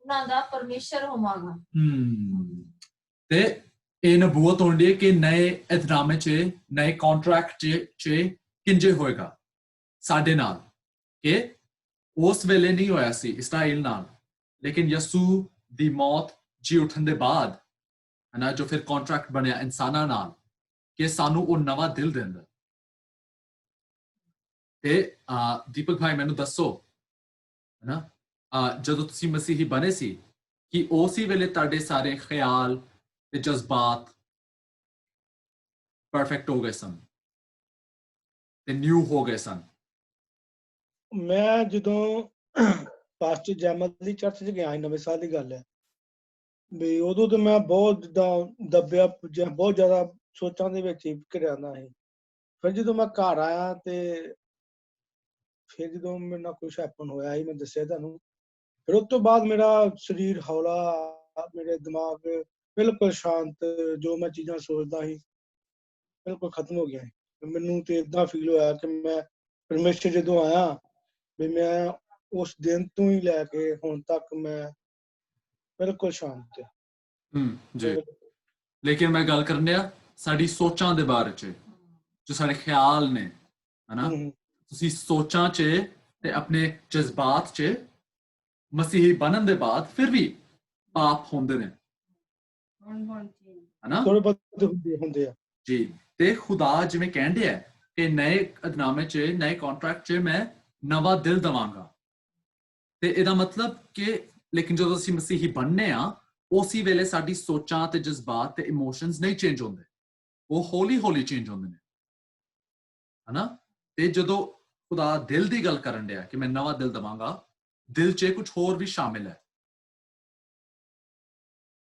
ਉਹਨਾਂ ਦਾ ਪਰਮੇਸ਼ਰ ਹੋਵਾਂਗਾ। ਤੇ ਇਹ ਨਬੂਵਤ ਹੋਣੀ ਹੈ ਕਿ ਨਏ ਇਤਨਾਮੇ ਚ ਨਏ ਕੰਟਰੈਕਟ ਚ ਕਿੰਜੇ ਹੋਏਗਾ ਸਾਡੇ ਨਾਲ, ਕਿ ਉਸ ਵੇਲੇ ਨਹੀਂ ਹੋਇਆ ਸੀ ਇਸਰਾਇਲ ਨਾਲ, ਲੇਕਿਨ ਯਸੂ ਦੀ ਮੌਤ ਜੀ ਉੱਠਣ ਦੇ ਬਾਅਦ ਹੈ ਨਾ, ਜੋ ਫਿਰ ਕੰਟਰੈਕਟ ਬਣਿਆ ਇਨਸਾਨਾਂ ਨਾਲ ਕਿ ਸਾਨੂੰ ਉਹ ਨਵਾਂ ਦਿਲ ਦਿੰਦਾ। ਤੇ ਦੀਪਕ ਭਾਈ ਮੈਨੂੰ ਦੱਸੋ ਹੈ ਨਾ, ਜਦੋਂ ਤੁਸੀਂ ਮਸੀਹੀ ਬਣੇ ਸੀ ਕਿ ਉਸੇ ਵੇਲੇ ਤੁਹਾਡੇ ਸਾਰੇ ਖਿਆਲ ਤੇ ਜਜ਼ਬਾਤ ਪਰਫੈਕਟ ਹੋ ਗਏ ਸਨ ਤੇ ਨਿਊ ਹੋ ਗਏ ਸਨ? ਮੈਂ ਜਦੋਂ ਪਾਸਟਰ ਜੈਮਲ ਦੀ ਚਰਚ 'ਚ ਗਿਆ ਸੀ, ਨਵੇਂ ਸਾਲ ਦੀ ਗੱਲ ਹੈ ਵੀ, ਉਦੋਂ ਤੇ ਮੈਂ ਬਹੁਤ ਜਿੱਦਾਂ ਦੱਬਿਆ ਪੁੱਜਿਆ, ਬਹੁਤ ਜ਼ਿਆਦਾ ਸੋਚਾਂ ਦੇ ਵਿੱਚ ਹੀ ਘਿਰਿਆ ਹੁੰਦਾ ਸੀ। ਫਿਰ ਜਦੋਂ ਮੈਂ ਘਰ ਆਇਆ ਤੇ ਫਿਰ ਜਦੋਂ ਮੇਰੇ ਨਾਲ ਕੁਛ ਹੈਪਨ ਹੋਇਆ ਸੀ, ਮੈਂ ਦੱਸਿਆ ਤੁਹਾਨੂੰ, ਫਿਰ ਉਸ ਤੋਂ ਬਾਅਦ ਮੇਰਾ ਸਰੀਰ ਹੌਲਾ, ਮੇਰੇ ਦਿਮਾਗ ਬਿਲਕੁਲ ਸ਼ਾਂਤ, ਜੋ ਮੈਂ ਚੀਜ਼ਾਂ ਸੋਚਦਾ ਸੀ ਬਿਲਕੁਲ ਖਤਮ ਹੋ ਗਿਆ। ਮੈਨੂੰ ਤੇ ਏਦਾਂ ਫੀਲ ਹੋਇਆ ਕਿ ਮੈਂ ਪਰਮੇਸ਼ਰ ਜਦੋਂ ਆਇਆ ਵੀ ਮੈਂ ਉਸ ਦਿਨ ਤੋਂ ਹੀ ਲੈ ਕੇ ਹੁਣ ਤੱਕ ਮੈਂ ਬਿਲਕੁਲ ਸ਼ਾਂਤ ਹੈ। ਜੀ, ਲੇਕਿਨ ਮੈਂ ਗੱਲ ਕਰਨ ਡਿਆ ਸਾਡੀ ਸੋਚਾਂ ਦੇ ਬਾਰੇ ਚ, ਜੋ ਸਾਡੇ ਖਿਆਲ ਨੇ, ਹਨਾ? ਤੁਸੀਂ ਸੋਚਾਂ ਚ ਤੇ ਆਪਣੇ ਜਜ਼ਬਾਤ ਚ ਮਸੀਹੀ ਬਣਨ ਦੇ ਬਾਅਦ ਫਿਰ ਵੀ ਪਾਪ ਹੁੰਦੇ ਨੇ, ਹਨਾ? ਥੋੜੇ ਬਹੁਤ ਹੁੰਦੇ ਆ ਜੀ। ਤੇ ਖੁਦਾ ਜਿਵੇਂ ਕਹਿੰਦੇ ਆ ਕਿ ਨਏ ਇਤਨਾਮੇ ਚ, ਨਏ ਕੰਟਰੈਕਟ ਚ ਮੈਂ ਨਵਾਂ ਦਿਲ ਦਵਾਂਗਾ, ਤੇ ਇਹਦਾ ਮਤਲਬ ਕਿ ਲੇਕਿਨ ਜਦੋਂ ਅਸੀਂ ਮਸੀਹੀ ਬਣਨੇ ਆ ਉਸੇ ਵੇਲੇ ਸਾਡੀ ਸੋਚਾਂ ਤੇ ਜਜ਼ਬਾਤ ਤੇ ਇਮੋਸ਼ਨਸ ਨਹੀਂ ਚੇਂਜ ਹੁੰਦੇ, ਉਹ ਹੌਲੀ ਹੌਲੀ ਚੇਂਜ ਹੁੰਦੇ ਨੇ, ਹਨਾ? ਤੇ ਜਦੋਂ ਖੁਦਾ ਦਿਲ ਦੀ ਗੱਲ ਕਰਨ ਡਿਆ ਕਿ ਮੈਂ ਨਵਾਂ ਦਿਲ ਦਵਾਂਗਾ, ਦਿਲ 'ਚ ਕੁਝ ਹੋਰ ਵੀ ਸ਼ਾਮਿਲ ਹੈ,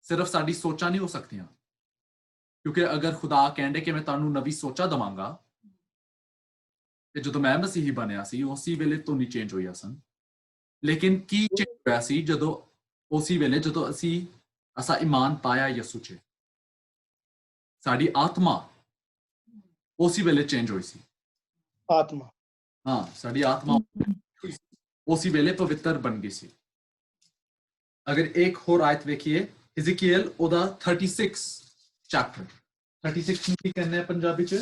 ਸਿਰਫ ਸਾਡੀ ਸੋਚਾਂ ਨਹੀਂ ਹੋ ਸਕਦੀਆਂ, ਕਿਉਂਕਿ ਅਗਰ ਖੁਦਾ ਕਹਿੰਦੇ ਕਿ ਮੈਂ ਤੁਹਾਨੂੰ ਨਵੀਂ ਸੋਚਾਂ ਦਵਾਂਗਾ, ਤੇ ਜਦੋਂ ਮੈਂ ਮਸੀਹੀ ਬਣਿਆ ਸੀ ਉਸੇ ਵੇਲੇ ਤੋਂ ਨਹੀਂ ਚੇਂਜ ਹੋਈਆਂ ਸਨ। ਲੇਕਿਨ ਕੀ ਚੇਂਜ ਹੋਇਆ ਸੀ ਜਦੋਂ ਉਸੇ ਵੇਲੇ ਜਦੋਂ ਅਸਾਂ ਈਮਾਨ ਪਾਇਆ ਯਿਸੂ 'ਚ, ਸਾਡੀ ਆਤਮਾ ਉਸੇ ਵੇਲੇ ਚੇਂਜ ਹੋਈ ਸੀ। ਆਤਮਾ, ਹਾਂ, ਸਾਡੀ ਆਤਮਾ ਉਸੇ ਵੇਲੇ ਪਵਿੱਤਰ ਬਣ ਗਈ ਸੀ। ਅਗਰ ਇੱਕ ਹੋਰ ਆਇਤ ਵੇਖੀਏ ਹਿਜ਼ਕੀਏਲ ਉਹਦਾ 36 ਚੈਪਟਰ, 36 ਨੂੰ ਕੀ ਕਹਿੰਦੇ ਆ ਪੰਜਾਬੀ 'ਚ?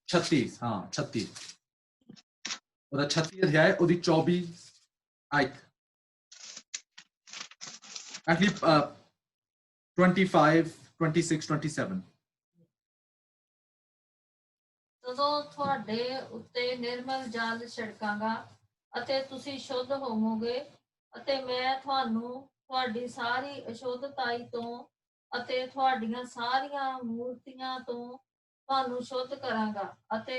36 ਹਾਂ 36 ਉਹਦਾ 36 ਅਧਿਆਇ ਉਹਦੀ 24 ਆਇਤ, ਐਕਚੁਅਲੀ 25 26 27। ਜਦੋਂ ਤੁਹਾਡੇ ਉੱਤੇ ਨਿਰਮਲ ਜਲ ਛਿੜਕਾਂਗਾ ਅਤੇ ਤੁਸੀਂ ਸ਼ੁੱਧ ਹੋਵੋਗੇ ਅਤੇ ਮੈਂ ਤੁਹਾਨੂੰ ਤੁਹਾਡੀ ਸਾਰੀ ਅਸ਼ੁੱਧਤਾਈ ਤੋਂ ਅਤੇ ਤੁਹਾਡੀਆਂ ਸਾਰੀਆਂ ਮੂਰਤੀਆਂ ਤੋਂ ਤੁਹਾਨੂੰ ਸ਼ੁੱਧ ਕਰਾਂਗਾ ਅਤੇ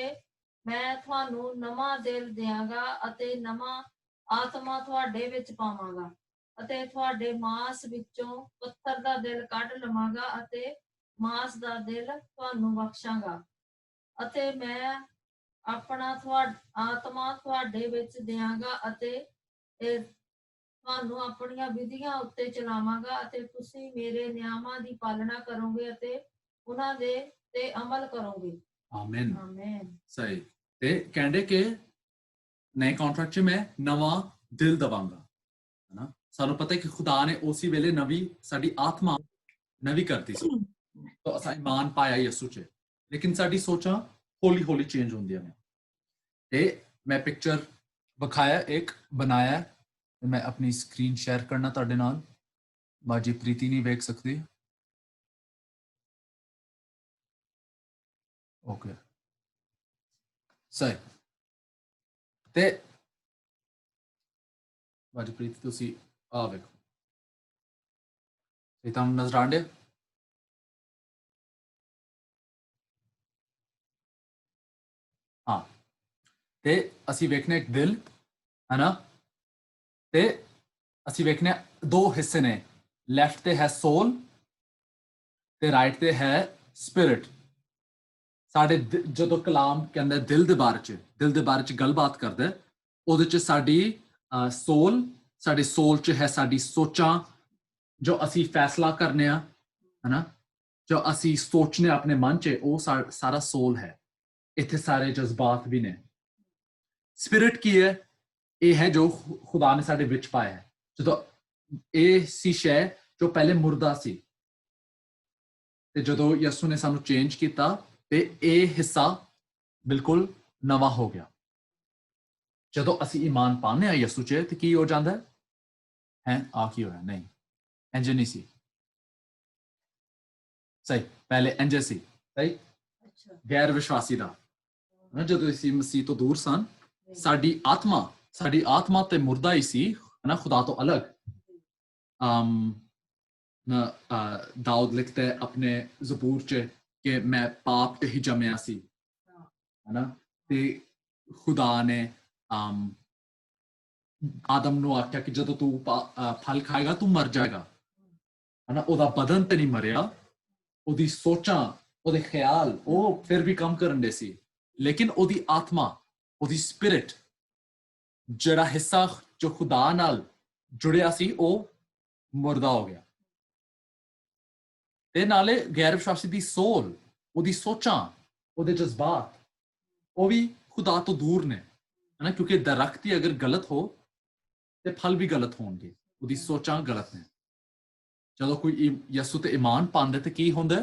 ਮੈਂ ਤੁਹਾਨੂੰ ਨਵਾਂ ਦਿਲ ਦਿਆਂਗਾ ਅਤੇ ਨਵਾਂ ਆਤਮਾ ਤੁਹਾਡੇ ਵਿੱਚ ਪਾਵਾਂਗਾ ਅਤੇ ਤੁਹਾਡੇ ਮਾਸ ਵਿੱਚੋਂ ਪੱਥਰ ਦਾ ਦਿਲ ਕੱਢ ਲਵਾਂਗਾ ਅਤੇ ਮਾਸ ਦਾ ਦਿਲ ਤੁਹਾਨੂੰ ਬਖਸ਼ਾਂਗਾ ਅਤੇ ਮੈਂ ਆਪਣਾ ਆਤਮਾ ਤੁਹਾਡੇ ਵਿੱਚ ਦਿਆਂਗਾ ਅਤੇ ਇਹ ਤੁਹਾਨੂੰ ਆਪਣੀਆਂ ਵਿਧੀਆਂ ਉੱਤੇ ਚਲਾਵਾਂਗਾ ਅਤੇ ਤੁਸੀਂ ਮੇਰੇ ਨਿਯਮਾਂ ਦੀ ਪਾਲਣਾ ਕਰੋਗੇ ਅਤੇ ਉਹਨਾਂ ਦੇ ਤੇ ਅਮਲ ਕਰੋਗੇ। ਆਮੀਨ। ਆਮੀਨ। ਸਹੀ। ਤੇ ਕਹਿੰਦੇ ਕਿ ਨਏ ਕੰਟਰੈਕਟ 'ਚ ਮੈਂ ਨਵਾਂ ਦਿਲ ਦਵਾਂਗਾ, ਹਨਾ। ਸਾਨੂੰ ਪਤਾ ਹੈ ਕਿ ਖੁਦਾ ਨੇ ਉਸੇ ਵੇਲੇ ਨਵੀਂ ਸਾਡੀ ਆਤਮਾ ਨਵੀਂ ਕਰਤੀ ਸੀ, ਤਾਂ ਅਸਾਂ ਇਮਾਨ ਪਾਇਆ ਯਿਸੂ 'ਚ, ਲੇਕਿਨ ਸਾਡੀ ਸੋਚਾਂ ਹੌਲੀ ਹੌਲੀ ਚੇਂਜ ਹੁੰਦੀਆਂ ਨੇ। ਤੇ ਮੈਂ ਪਿਕਚਰ ਵਿਖਾਇਆ, ਇੱਕ ਬਣਾਇਆ, ਤੇ ਮੈਂ ਆਪਣੀ ਸਕਰੀਨ ਸ਼ੇਅਰ ਕਰਨਾ ਤੁਹਾਡੇ ਨਾਲ। ਬਾਜੀ ਪ੍ਰੀਤੀ ਨਹੀਂ ਵੇਖ ਸਕਦੀ। ਓਕੇ, ਸਹੀ। ਤੇ ਬਾਜੀ ਪ੍ਰੀਤੀ ਤੁਸੀਂ ਆ ਵੇਖੋ, ਇਹ ਤੁਹਾਨੂੰ ਨਜ਼ਰ ਆਉਂਦੇ? ਹਾਂ, ਤੇ ਅਸੀਂ ਵੇਖਨੇ ਇੱਕ ਦਿਲ, ਹੈ ਨਾ, ਤੇ ਅਸੀਂ ਵੇਖਨੇ ਦੋ ਹਿੱਸੇ ਨੇ, ਲੈਫਟ ਤੇ ਹੈ ਸੋਲ ਤੇ ਰਾਈਟ ਤੇ ਹੈ ਸਪਿਰਿਟ। ਸਾਡੇ ਜਦੋਂ ਕਲਾਮ ਕਹਿੰਦਾ ਦਿਲ ਦੇ ਬਾਰੇ ਚ ਗੱਲਬਾਤ ਕਰਦਾ, ਉਹਦੇ ਚ ਸਾਡੀ ਸੋਲ, ਸਾਡੇ ਸੋਲ ਚ ਹੈ ਸਾਡੀ ਸੋਚਾਂ, ਜੋ ਅਸੀਂ ਫੈਸਲਾ ਕਰਨੇ ਆ, ਹਨਾ, ਜੋ ਅਸੀਂ ਸੋਚਨੇ ਆਪਣੇ ਮਨ ਚ, ਉਹ ਸਾਰਾ ਸੋਲ ਹੈ। ਇੱਥੇ ਸਾਰੇ ਜਜ਼ਬਾਤ ਵੀ ਨੇ। ਸਪਿਰਿਟ ਕੀ ਹੈ? ਇਹ ਹੈ ਜੋ ਖੁਦਾ ਨੇ ਸਾਡੇ ਵਿੱਚ ਪਾਇਆ ਹੈ। ਜਦੋਂ ਇਹ ਸੀ ਸ਼ੈ ਜੋ ਪਹਿਲੇ ਮੁਰਦਾ ਸੀ, ਤੇ ਜਦੋਂ ਯਿਸੂ ਨੇ ਸਾਨੂੰ ਚੇਂਜ ਕੀਤਾ ਤੇ ਇਹ ਹਿੱਸਾ ਬਿਲਕੁਲ ਨਵਾਂ ਹੋ ਗਿਆ। ਜਦੋਂ ਅਸੀਂ ਈਮਾਨ ਪਾਉਂਦੇ ਹਾਂ ਯਿਸੂ 'ਚ, ਤੇ ਕੀ ਹੋ ਜਾਂਦਾ ਹੈ? ਆ ਕੀ ਹੋਇਆ? ਨਹੀਂ, ਇੰਜ ਨਹੀਂ ਸੀ। ਸਹੀ, ਪਹਿਲੇ ਇੰਜ ਸੀ। ਸਹੀ, ਗੈਰ ਵਿਸ਼ਵਾਸੀ ਦਾ, ਜਦੋਂ ਅਸੀਂ ਮਸੀਹ ਤੋਂ ਦੂਰ ਸਨ, ਸਾਡੀ ਆਤਮਾ ਤੇ ਮੁਰਦਾ ਹੀ ਸੀ, ਹਨਾ, ਖੁਦਾ ਤੋਂ ਅਲੱਗ। ਦਾਊਦ ਲਿਖਦਾ ਹੈ ਆਪਣੇ ਜ਼ਬੂਰ 'ਚ ਕਿ ਮੈਂ ਪਾਪ ਤੇ ਹੀ ਜੰਮਿਆ ਸੀ, ਹਨਾ, ਤੇ ਖੁਦਾ ਨੇ ਆਦਮ ਨੂੰ ਆਖਿਆ ਕਿ ਜਦੋਂ ਤੂੰ ਫਲ ਖਾਏਗਾ ਤੂੰ ਮਰ ਜਾਏਗਾ, ਹਨਾ। ਉਹਦਾ ਬਦਨ ਤੇ ਨਹੀਂ ਮਰਿਆ, ਉਹਦੀ ਸੋਚਾਂ, ਉਹਦੇ ਖਿਆਲ, ਉਹ ਫਿਰ ਵੀ ਕੰਮ ਕਰਨ ਦੇ ਸੀ, ਲੇਕਿਨ ਉਹਦੀ ਆਤਮਾ, ਉਹਦੀ ਸਪਿਰਿਟ, ਜਿਹੜਾ ਹਿੱਸਾ ਜੋ ਖੁਦਾ ਨਾਲ ਜੁੜਿਆ ਸੀ, ਉਹ ਮੁਰਦਾ ਹੋ ਗਿਆ। ਤੇ ਨਾਲੇ ਗੈਰ ਵਿਸ਼ਵਾਸੀ ਦੀ ਸੋਲ, ਉਹਦੀ ਸੋਚਾਂ, ਉਹਦੇ ਜਜ਼ਬਾਤ, ਉਹ ਵੀ ਖੁਦਾ ਤੋਂ ਦੂਰ ਨੇ, ਹਨਾ, ਕਿਉਂਕਿ ਦਰਖਤ ਹੀ ਅਗਰ ਗਲਤ ਹੋ ਤੇ ਫਲ ਵੀ ਗਲਤ ਹੋਣਗੇ, ਉਹਦੀ ਸੋਚਾਂ ਗਲਤ ਨੇ। ਜਦੋਂ ਕੋਈ ਯਿਸੂ ਤੇ ਈਮਾਨ ਪਾਉਂਦਾ ਤੇ ਕੀ ਹੁੰਦਾ?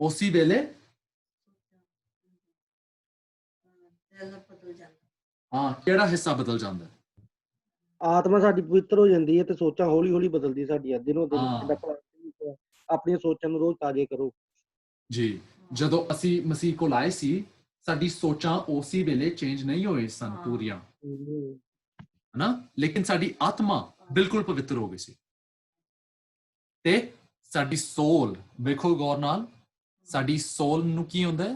ਉਸੇ ਵੇਲੇ ਹਾਂ, ਕਿਹੜਾ ਹਿੱਸਾ ਬਦਲ ਜਾਂਦਾ? ਆਤਮਾ ਸਾਡੀ ਪਵਿੱਤਰ ਹੋ ਜਾਂਦੀ ਹੈ ਤੇ ਸੋਚਾਂ ਹੌਲੀ ਹੌਲੀ ਬਦਲਦੀ ਸਾਡੀਆਂ ਦਿਨੋਂ ਦਿਨ। ਆਪਣੀਆਂ ਸੋਚਾਂ ਨੂੰ ਰੋਜ਼ ਤਾਜ਼ੇ ਕਰੋ ਜੀ। ਜਦੋਂ ਅਸੀਂ ਮਸੀਹ ਕੋਲ ਆਏ ਸੀ, ਸਾਡੀ ਸੋਚਾਂ ਉਸੇ ਵੇਲੇ ਚੇਂਜ ਨਹੀਂ ਹੋਏ ਸਨ ਪੂਰੀਆਂ, ਹਨਾ, ਲੇਕਿਨ ਸਾਡੀ ਆਤਮਾ ਬਿਲਕੁਲ ਪਵਿੱਤਰ ਹੋ ਗਈ ਸੀ। ਤੇ ਸਾਡੀ ਸੋਲ, ਵੇਖੋ ਗੌਰ ਨਾਲ, ਸਾਡੀ ਸੋਲ ਨੂੰ ਕੀ ਹੁੰਦਾ ਹੈ?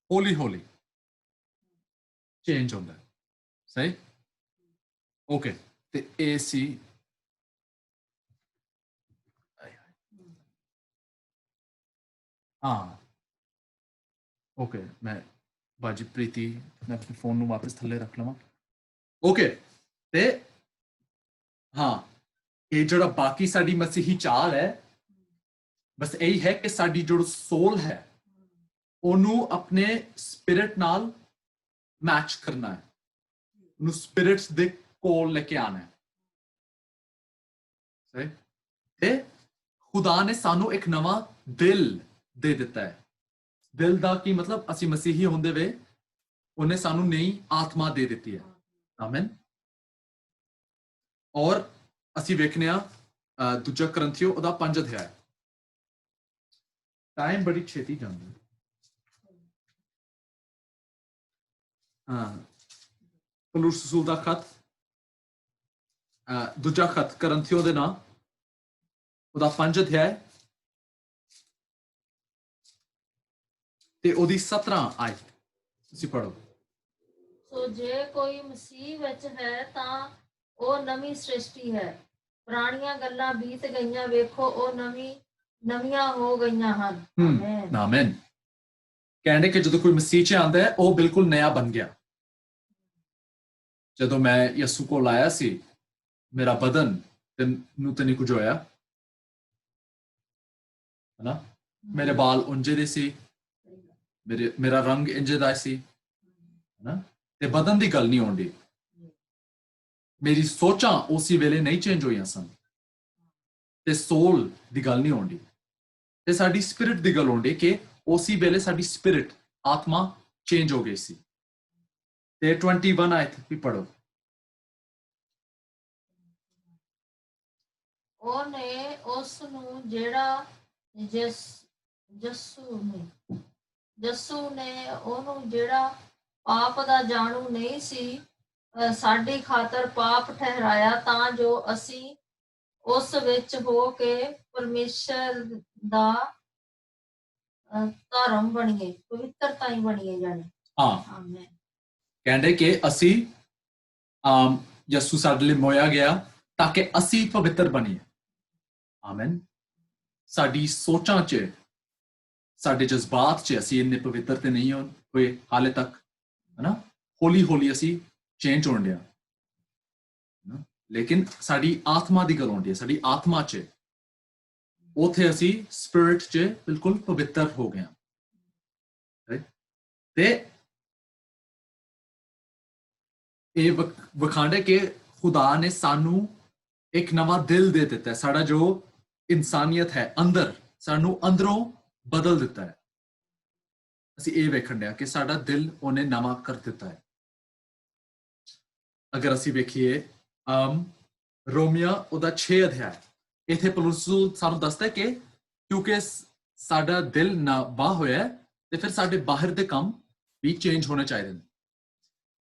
ਹੌਲੀ ਹੌਲੀ ਚੇਂਜ ਹੁੰਦਾ ਹੈ। ਸਹੀ, ਓਕੇ। ਤੇ ਇਹ ਸੀ ਹਾਂ, ਓਕੇ। ਮੈਂ ਬਾਜੀ ਪ੍ਰੀਤੀ, ਮੈਂ ਆਪਣੇ ਫੋਨ ਨੂੰ ਵਾਪਸ ਥੱਲੇ ਰੱਖ ਲਵਾਂ। ਓਕੇ, ਤੇ ਹਾਂ, ਇਹ ਜਿਹੜਾ ਬਾਕੀ ਸਾਡੀ ਮਸੀਹੀ ਚਾਲ ਹੈ, ਬਸ ਇਹੀ ਹੈ ਕਿ ਸਾਡੀ ਜੋ ਸੋਲ ਹੈ, ਉਹਨੂੰ ਆਪਣੇ ਸਪਿਰਿਟ ਨਾਲ ਮੈਚ ਕਰਨਾ ਹੈ, ਉਹਨੂੰ ਸਪਿਰਿਟਸ ਦੇ ਕੋਲ ਲੈ ਕੇ ਆਣਾ ਹੈ। ਸਹੀ, ਤੇ ਖੁਦਾ ਨੇ ਸਾਨੂੰ ਇੱਕ ਨਵਾਂ ਦਿਲ ਦੇ ਦਿੱਤਾ ਹੈ। ਦਿਲ ਦਾ ਕੀ ਮਤਲਬ? ਅਸੀਂ ਮਸੀਹੀ ਹੁੰਦੇ ਵੇ ਉਹਨੇ ਸਾਨੂੰ ਨਈ ਆਤਮਾ ਦੇ ਦਿੱਤੀ ਹੈ। ਆਮੀਨ। ਔਰ ਅਸੀਂ ਵੇਖਨੇ ਆ ਦੂਜਾ ਕਰੰਥੀਓ ਉਹਦਾ 5 ਅਧਿਆਇ। ਟਾਈਮ ਬੜੀ ਛੇਤੀ ਜਾਂਦਾ। ਪੌਲੁਸ ਰਸੂਲ ਦਾ ਖਤ, ਦੂਜਾ ਖਤ ਕਰੰਥੀਓ ਦੇ ਨਾਮ, ਉਹਦਾ 5 ਅਧਿਆਇ ਤੇ ਉਹਦੀ 17 ਆਇਤ ਤੁਸੀਂ ਪੜੋ। ਸੋ ਜੇ ਕੋਈ ਮਸੀਹ ਵਿੱਚ ਹੈ ਤਾਂ ਉਹ ਨਵੀਂ ਸ੍ਰਿਸ਼ਟੀ ਹੈ, ਪੁਰਾਣੀਆਂ ਗੱਲਾਂ ਬੀਤ ਗਈਆਂ, ਵੇਖੋ ਉਹ ਨਵੀਆਂ ਹੋ ਗਈਆਂ ਹਨ। ਆਮੇਨ। ਆਮੇਨ। ਕਹਿੰਦੇ ਕਿ ਜਦੋਂ ਕੋਈ ਮਸੀਹ 'ਚ ਆਉਂਦਾ ਹੈ ਉਹ ਬਿਲਕੁਲ ਨया ਬਣ ਗਿਆ। ਜਦੋਂ ਮੈਂ ਯਿਸੂ ਕੋਲ ਆਇਆ ਸੀ ਮੇਰਾ ਬਦਨ ਨੂੰ ਤੇ ਨਹੀਂ ਕੁਝ ਹੋਇਆ, ਹਨਾ? ਮੇਰੇ ਬਾਲ ਉਂਝੇ ਦੇ ਸੀ, ਮੇਰਾ ਰੰਗ ਇੰਝੇ ਦਾ ਸੀ, ਹਨਾ? ਤੇ ਬਦਨ ਦੀ ਗੱਲ ਨਹੀਂ ਆਉਂਦੀ, ਮੇਰੀ ਸੋਚਾਂ ਉਸੇ ਵੇਲੇ ਨਹੀਂ ਚੇਂਜ ਹੋਈਆਂ ਸਨ, ਤੇ ਸੋਲ ਦੀ ਗੱਲ ਨਹੀਂ ਆਉਂਦੀ, ਤੇ ਸਾਡੀ ਸਪਿਰਿਟ ਦੀ ਗੱਲ ਆਉਂਦੀ ਕਿ ਉਸੇ ਵੇਲੇ ਸਾਡੀ ਸਪਿਰਿਟ ਆਤਮਾ ਚੇਂਜ ਹੋ ਗਈ ਸੀ। ਤੇ 21 ਆਇਤ ਵੀ ਪੜੋ। ਉਹਨੇ ਉਸ ਨੂੰ ਜਿਹੜਾ ਯਸੂ ਨੇ ਉਹਨੂੰ ਜਿਹੜਾ ਪਾਪ ਦਾ ਜਾਣੂ ਨਹੀਂ ਸੀ ਸਾਡੀ ਖਾਤਰ ਪਾਪ ਠਹਿਰਾਇਆ, ਤਾਂ ਜੋ ਅਸੀਂ ਉਸ ਵਿੱਚ ਹੋ ਕੇ ਪਰਮੇਸ਼ਰ ਦਾ ਧਰਮ ਬਣੀਏ, ਪਵਿੱਤਰਤਾ ਹੀ ਬਣੀਏ ਜਾਣੀ। ਹਾਂ, ਆਮੇਨ। ਕਹਿੰਦੇ ਕਿ ਅਸੀਂ ਯਿਸੂ ਸਾਡੇ ਲਈ ਮੋਇਆ ਗਿਆ ਤਾਂ ਕਿ ਅਸੀਂ ਪਵਿੱਤਰ ਬਣੀਏ। ਆਮੇਨ। ਸਾਡੀ ਸੋਚਾਂ 'ਚ, ਸਾਡੇ ਜਜ਼ਬਾਤ 'ਚ ਅਸੀਂ ਇੰਨੇ ਪਵਿੱਤਰ ਤੇ ਨਹੀਂ ਹੋਏ ਹਾਲੇ ਤੱਕ, ਹਨਾ? ਹੌਲੀ ਹੌਲੀ ਅਸੀਂ ਚੇਂਜ ਹੋਣ ਡਿਆ, ਲੇਕਿਨ ਸਾਡੀ ਆਤਮਾ ਦੀ ਗੱਲ ਆਉਂਦੀ ਹੈ, ਸਾਡੀ ਆਤਮਾ 'ਚ ਉੱਥੇ ਅਸੀਂ ਸਪਿਰਿਟ 'ਚ ਬਿਲਕੁਲ ਪਵਿੱਤਰ ਹੋ ਗਏ ਹਾਂ। ਤੇ ਇਹ ਵਿਖਾਉਂਦੇ ਕਿ ਖੁਦਾ ਨੇ ਸਾਨੂੰ ਇੱਕ ਨਵਾਂ ਦਿਲ ਦੇ ਦਿੱਤਾ ਹੈ। ਸਾਡਾ ਜੋ ਇਨਸਾਨੀਅਤ ਹੈ ਅੰਦਰ, ਸਾਨੂੰ ਅੰਦਰੋਂ ਬਦਲ ਦਿੱਤਾ ਹੈ। ਅਸੀਂ ਇਹ ਵੇਖਣ ਡਿਆ ਕਿ ਸਾਡਾ ਦਿਲ ਉਹਨੇ ਨਵਾਂ ਕਰ ਦਿੱਤਾ ਹੈ। ਅਗਰ ਅਸੀਂ ਵੇਖੀਏ ਰੋਮੀਆ ਉਹਦਾ 6 ਅਧਿਆਇ, ਇੱਥੇ ਪੌਲੁਸ ਸਾਨੂੰ ਦੱਸਦਾ ਕਿ ਕਿਉਂਕਿ ਸਾਡਾ ਦਿਲ ਨਵਾਂ ਹੋਇਆ ਤੇ ਫਿਰ ਸਾਡੇ ਬਾਹਰ ਦੇ ਕੰਮ ਵੀ ਚੇਂਜ ਹੋਣੇ ਚਾਹੀਦੇ ਨੇ।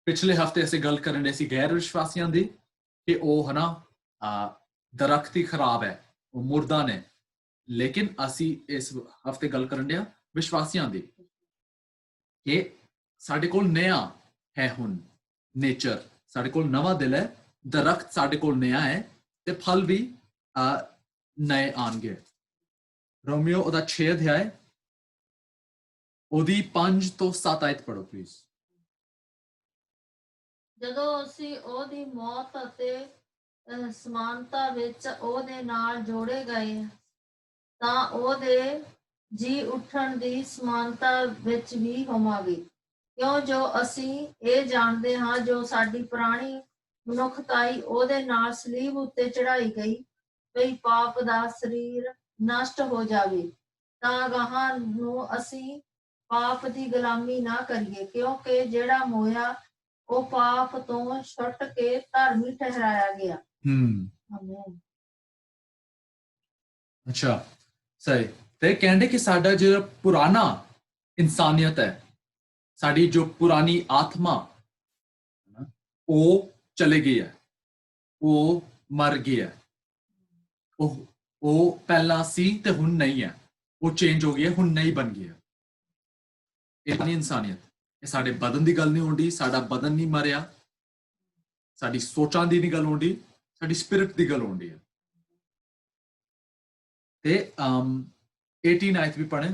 ਪਿਛਲੇ ਹਫਤੇ ਅਸੀਂ ਗੱਲ ਕਰਨ ਦੇ ਸੀ ਗੈਰ ਵਿਸ਼ਵਾਸੀਆਂ ਦੀ ਕਿ ਉਹ ਹਨਾ ਦਰਖਤ ਹੀ ਖਰਾਬ ਹੈ, ਉਹ ਮੁਰਦਾ ਨੇ, ਲੇਕਿਨ ਅਸੀਂ ਇਸ ਹਫਤੇ ਗੱਲ ਕਰਨ ਡਿਆ ਵਿਸ਼ਵਾਸੀਆਂ ਦੀ ਕਿ ਸਾਡੇ ਕੋਲ ਨया ਹੈ ਹੁਣ ਨੇਚਰ, ਸਾਡੇ ਕੋਲ ਨਵਾਂ ਦਿਲ ਹੈ, ਦਰਖਤ ਸਾਡੇ ਕੋਲ ਨया ਹੈ ਤੇ ਫਲ ਵੀ ਨਏ ਆਉਣਗੇ। ਰੋਮੀਓ ਉਹਦਾ 6 ਅਧਿਆਇ ਉਹਦੀ 5 ਤੋਂ 7 ਆਇਤ ਪੜੋ ਪਲੀਜ਼। ਜਦੋਂ ਅਸੀਂ ਉਹਦੀ ਮੌਤ ਅਤੇ ਸਮਾਨਤਾ ਵਿੱਚ ਉਹਦੇ ਨਾਲ ਜੋੜੇ ਗਏ ਤਾਂ ਉਹਦੇ ਜੀ ਉੱਠਣ ਦੀ ਸਮਾਨਤਾ ਵਿੱਚ ਵੀ ਹੋਵਾਂਗੇ, ਕਿਉਂ ਜੋ ਅਸੀਂ ਇਹ ਜਾਣਦੇ ਹਾਂ ਜੋ ਸਾਡੀ ਪੁਰਾਣੀ ਮਨੁੱਖਤਾਈ ਉਹਦੇ ਨਾਲ ਸਲੀਬ ਉੱਤੇ ਚੜਾਈ ਗਈ, ਬਈ ਪਾਪ ਦਾ ਸਰੀਰ ਨਸ਼ਟ ਹੋ ਜਾਵੇ, ਤਾਂ ਗਾਹਾਂ ਨੂੰ ਅਸੀਂ ਪਾਪ ਦੀ ਗੁਲਾਮੀ ਨਾ ਕਰੀਏ, ਕਿਉਂਕਿ ਜਿਹੜਾ ਮੋਇਆ ਉਹ ਪਾਪ ਤੋਂ ਛੁੱਟ ਕੇ ਧਰਮੀ ਠਹਿਰਾਇਆ ਗਿਆ। ਆਮੇਨ। ਅੱਛਾ, ਸਹੀ। ਤੇ ਕਹਿੰਦੇ ਕਿ ਸਾਡਾ ਜਿਹੜਾ ਪੁਰਾਣਾ ਇਨਸਾਨੀਅਤ ਹੈ, ਸਾਡੀ ਜੋ ਪੁਰਾਣੀ ਆਤਮਾ ਉਹ ਚਲੇ ਗਈ ਹੈ, ਉਹ ਮਰ ਗਈ ਹੈ, ਉਹ ਪਹਿਲਾਂ ਸੀ ਤੇ ਹੁਣ ਨਹੀਂ ਹੈ, ਉਹ ਚੇਂਜ ਹੋ ਗਈ ਹੈ, ਹੁਣ ਨਹੀਂ ਬਣ ਗਈ ਹੈ। ਇਹ ਨਹੀਂ ਇਨਸਾਨੀਅਤ। ਇਹ ਸਾਡੇ ਬਦਨ ਦੀ ਗੱਲ ਨਹੀਂ ਹੁੰਦੀ, ਸਾਡਾ ਬਦਨ ਨਹੀਂ ਮਰਿਆ, ਸਾਡੀ ਸੋਚਾਂ ਦੀ ਨਹੀਂ ਗੱਲ ਹੁੰਦੀ, ਸਾਡੀ ਸਪਿਰਿਟ ਦੀ ਗੱਲ ਹੁੰਦੀ ਹੈ। ਤੇ 18 ਆਇਤ ਵੀ ਪੜ੍ਹੇ।